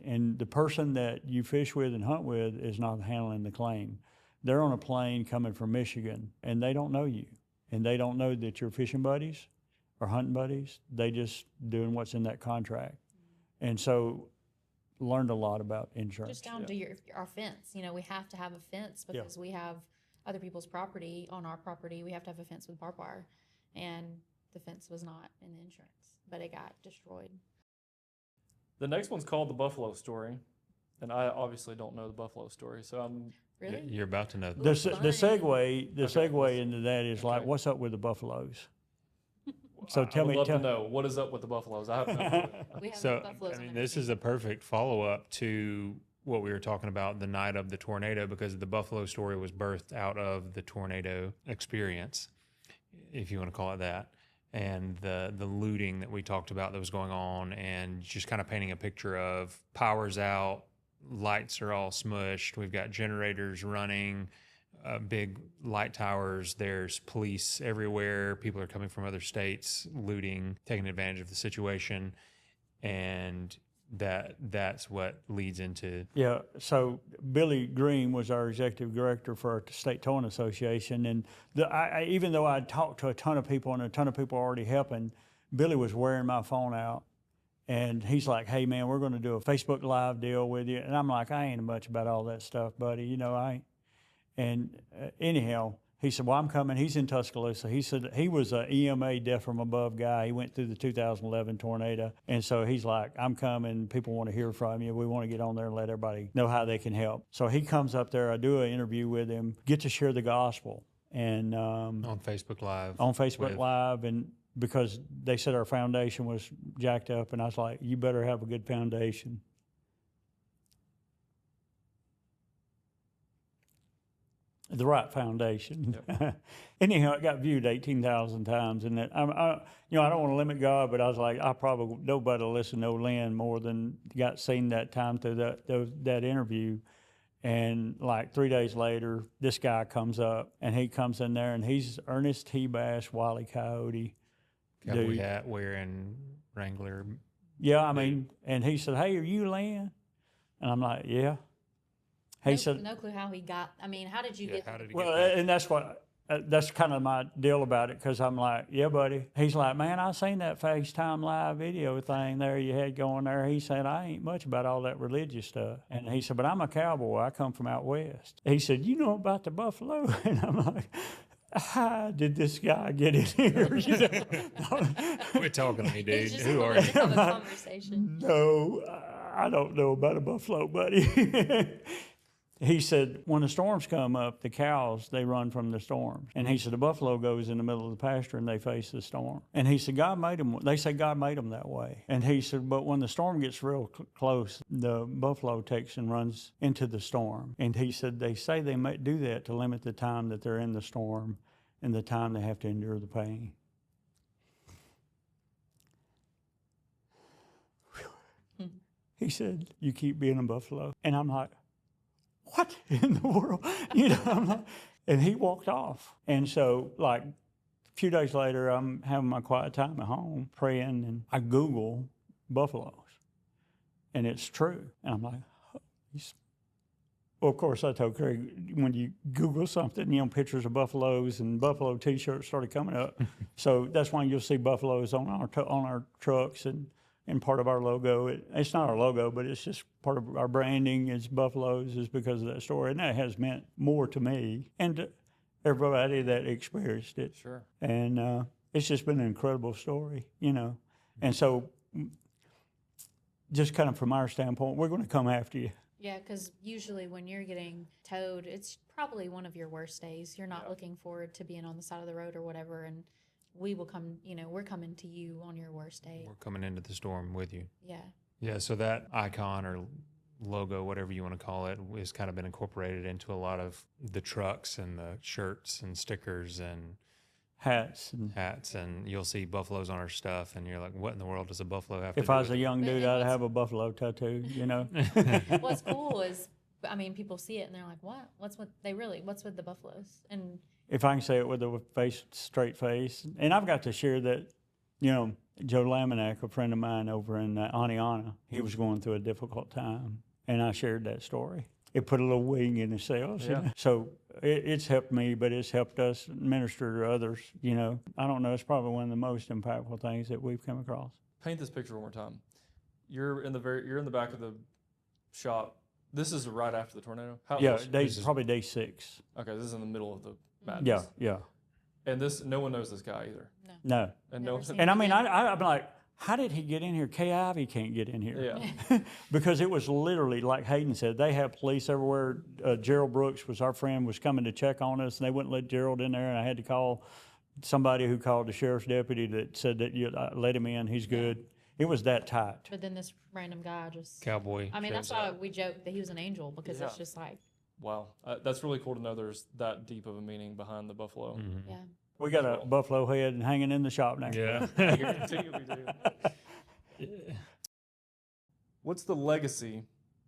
And the person that you fish with and hunt with is not handling the claim. They're on a plane coming from Michigan, and they don't know you, and they don't know that you're fishing buddies or hunting buddies. They just doing what's in that contract. And so learned a lot about insurance. Just down to our fence. You know, we have to have a fence because we have other people's property on our property. We have to have a fence with barbed wire, and the fence was not in the insurance, but it got destroyed. The next one's called the Buffalo Story, and I obviously don't know the Buffalo Story, so I'm Really? You're about to know. The fun. segue into that is like, Okay. what's up with the buffaloes? So I tell would me, love to know what is up with the Buffaloes. I have no clue. We have So, buffaloes I on mean, this everything. is a perfect follow-up to what we were talking about the night of the tornado, because the Buffalo Story was birthed out of the tornado experience, if you want to call it that, and the looting that we talked about that was going on, and just kind of painting a picture of power's out, lights are all smushed, we've got generators running, big light towers, there's police everywhere, people are coming from other states, looting, taking advantage of the situation, and that's what leads into Yeah, so Billy Green was our executive director for our state towing association, and even though I talked to a ton of people and a ton of people already helping, Billy was wearing my phone out, and he's like, "Hey man, we're going to do a Facebook Live deal with you," and I'm like, "I ain't much about all that stuff, buddy. You know, I ain't." And anyhow, he said, "Well, I'm coming." He's in Tuscaloosa. He said he was a EMA Death from Above guy. He went through the 2011 tornado. And so he's like, "I'm coming. People want to hear from you. We want to get on there and let everybody know how they can help." So he comes up there. I do an interview with him, get to share the gospel. And on Facebook Live. on Facebook with- Live, and because they said our foundation was jacked up, and I was like, "You better have a good foundation." The right foundation. Anyhow, it got viewed 18,000 times, and that I don't want to limit God, but I was like, I probably nobody will listen to Lynn more than got seen that time through that interview. And like 3 days later, this guy comes up, and he comes in there, and he's Ernest T. Bass, Wile E. Coyote. Cowboy dude. hat wearing Wrangler. Yeah, I mean, and he said, "Hey, are you Lynn?" And I'm like, "Yeah." He said, no clue how he got. I mean, how did you get? How did he "Well," get that? and that's kind of my deal about it, because I'm like, "Yeah, buddy." He's like, "Man, I seen that FaceTime live video thing there you had going there." He said, "I ain't much about all that religious stuff." And he said, "But I'm a cowboy. I come from out west." He said, "You know about the buffalo?" And I'm like, "How did this guy get in here?" You know? Quit talking to me, dude. He's just Who are wanted you? to have a conversation. No, I don't know about a buffalo, buddy. He said, when the storms come up, the cows, they run from the storms. And he said, the buffalo goes in the middle of the pasture and they face the storm. And he said, God made them, they say God made them that way. And he said, but when the storm gets real close, the buffalo takes and runs into the storm. And he said, they say they may do that to limit the time that they're in the storm and the time they have to endure the pain. He said, you keep being a buffalo. And I'm like, what in the world? You know, I'm like, and he walked off. And so, like, a few days later, I'm having my quiet time at home, praying, and I Google buffaloes. And it's true. And I'm like, oh, well, of course, I told Craig, when you Google something, you know, pictures of buffaloes and buffalo T-shirts started coming up. So that's why you'll see buffaloes on our trucks and part of our logo. It's not our logo, but it's just part of our branding. It's buffaloes is because of that story. And that has meant more to me and to everybody that experienced it. Sure. And it's just been an incredible story, you know. And so just kind of from our standpoint, we're going to come after you. Yeah, because usually when you're getting towed, it's probably one of your worst days. You're not looking forward to being on the side of the road or whatever, and we will come, you know, we're coming to you on your worst day. We're coming into the storm with you. Yeah. Yeah, so that icon or logo, whatever you want to call it, has kind of been incorporated into a lot of the trucks and the shirts and stickers and Hats. and you'll see buffaloes on our stuff, and you're like, what in the world does a buffalo have to If do I was with a it? young But dude, it I'd was- have a buffalo tattoo, you know. What's cool is, I mean, people see it and they're like, what? What's with the buffaloes? And If I can say it with a straight face. And I've got to share that, you know, Joe Laminack, a friend of mine over in Aniana, he was going through a difficult time. And I shared that story. It put a little wing in his sails. You Yeah. know? So it's helped me, but it's helped us minister to others, you know. I don't know, it's probably one of the most impactful things that we've come across. Paint this picture one more time. You're in the back of the shop. This is right after the tornado? Yeah, probably day 6. Okay, this is in the middle of the Yeah, madness. yeah. And no one knows this guy either. No. And Never no, seen And I mean, I'm like, how did he get in here? Kay Ivey can't get in here. yeah. Because it was literally, like Hayden said, they have police everywhere. Gerald Brooks was our friend, was coming to check on us, and they wouldn't let Gerald in there, and I had to call somebody who called the sheriff's deputy that said that let him in, he's good. It was that tight. But then this random guy just. Cowboy. I mean, that's shows why up. we joked that he was an angel because it's Yeah. just like, Wow. That's really cool to know there's that deep of a meaning behind the buffalo. yeah. We got a buffalo head hanging in the shop now. Yeah. I guarantee we do. What's the legacy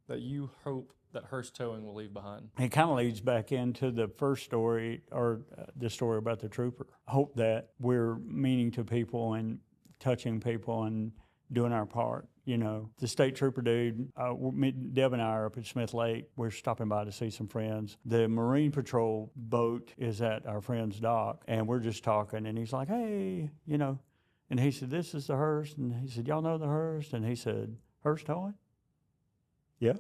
that you hope that Hurst Towing will leave behind? It kind of leads back into the first story, or the story about the trooper. I hope that we're meaning to people and touching people and doing our part. You know, the state trooper dude, Deb and I are up at Smith Lake. We're stopping by to see some friends. The Marine Patrol boat is at our friend's dock, and we're just talking, and he's like, hey, you know, and he said, this is the Hurst, and he said, y'all know the Hurst? And he said, Hurst Towing? Yeah.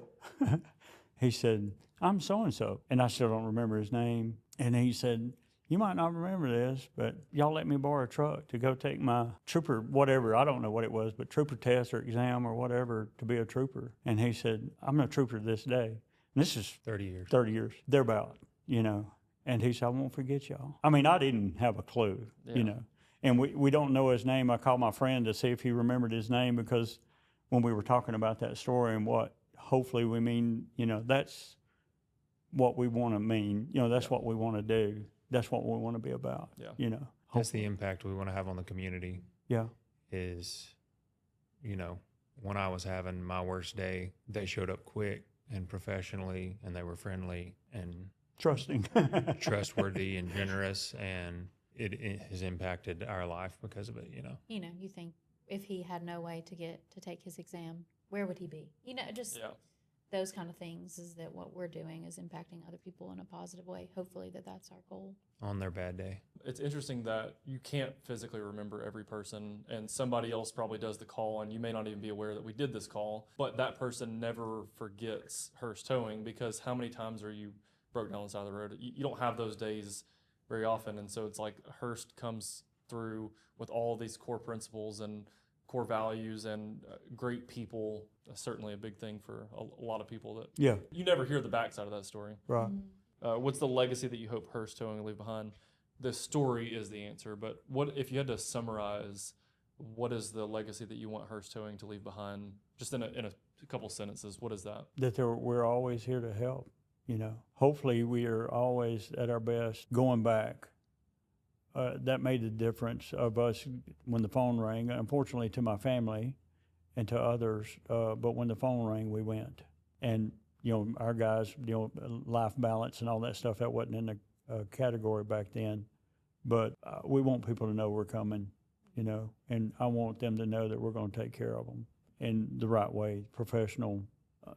He said, I'm so-and-so. And I still don't remember his name. And he said, you might not remember this, but y'all let me borrow a truck to go take my trooper, whatever, I don't know what it was, but trooper test or exam or whatever to be a trooper. And he said, I'm a trooper this day. And this is 30 years. 30 years, thereabout, you know. And he said, I won't forget y'all. I mean, I didn't have a clue, you know. And we don't know his name. I called my friend to see if he remembered his name, because when we were talking about that story and what hopefully we mean, you know, that's what we want to mean. You know, that's what we want to do. That's what we want to be about, you know. That's the impact we want to have on the community. Yeah. Is, you know, when I was having my worst day, they showed up quick and professionally, and they were friendly and Trusting. trustworthy and generous, and it has impacted our life because of it, you know. You know, you think if he had no way to take his exam, where would he be? You know, just those kind of things is that what we're doing is impacting other people in a positive way. Hopefully that's our goal. On their bad day. It's interesting that you can't physically remember every person, and somebody else probably does the call, and you may not even be aware that we did this call, but that person never forgets Hurst Towing, because how many times are you broke down on the side of the road? You don't have those days very often, and so it's like Hurst comes through with all these core principles and core values and great people. Certainly a big thing for a lot of people that you never hear the backside of that story. Right. What's the legacy that you hope Hurst Towing will leave behind? The story is the answer, but what if you had to summarize, what is the legacy that you want Hurst Towing to leave behind? Just in a couple sentences, what is that? That we're always here to help, you know. Hopefully we are always at our best going back. That made the difference of us when the phone rang, unfortunately to my family and to others, but when the phone rang, we went. And, you know, our guys, you know, life balance and all that stuff, that wasn't in the category back then. But we want people to know we're coming, you know, and I want them to know that we're going to take care of them in the right way, professional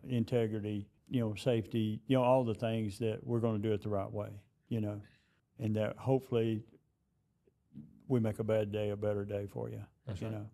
integrity, you know, safety, you know, all the things that we're going to do it the right way, you know, and that hopefully we make a bad day a better day for you, you know.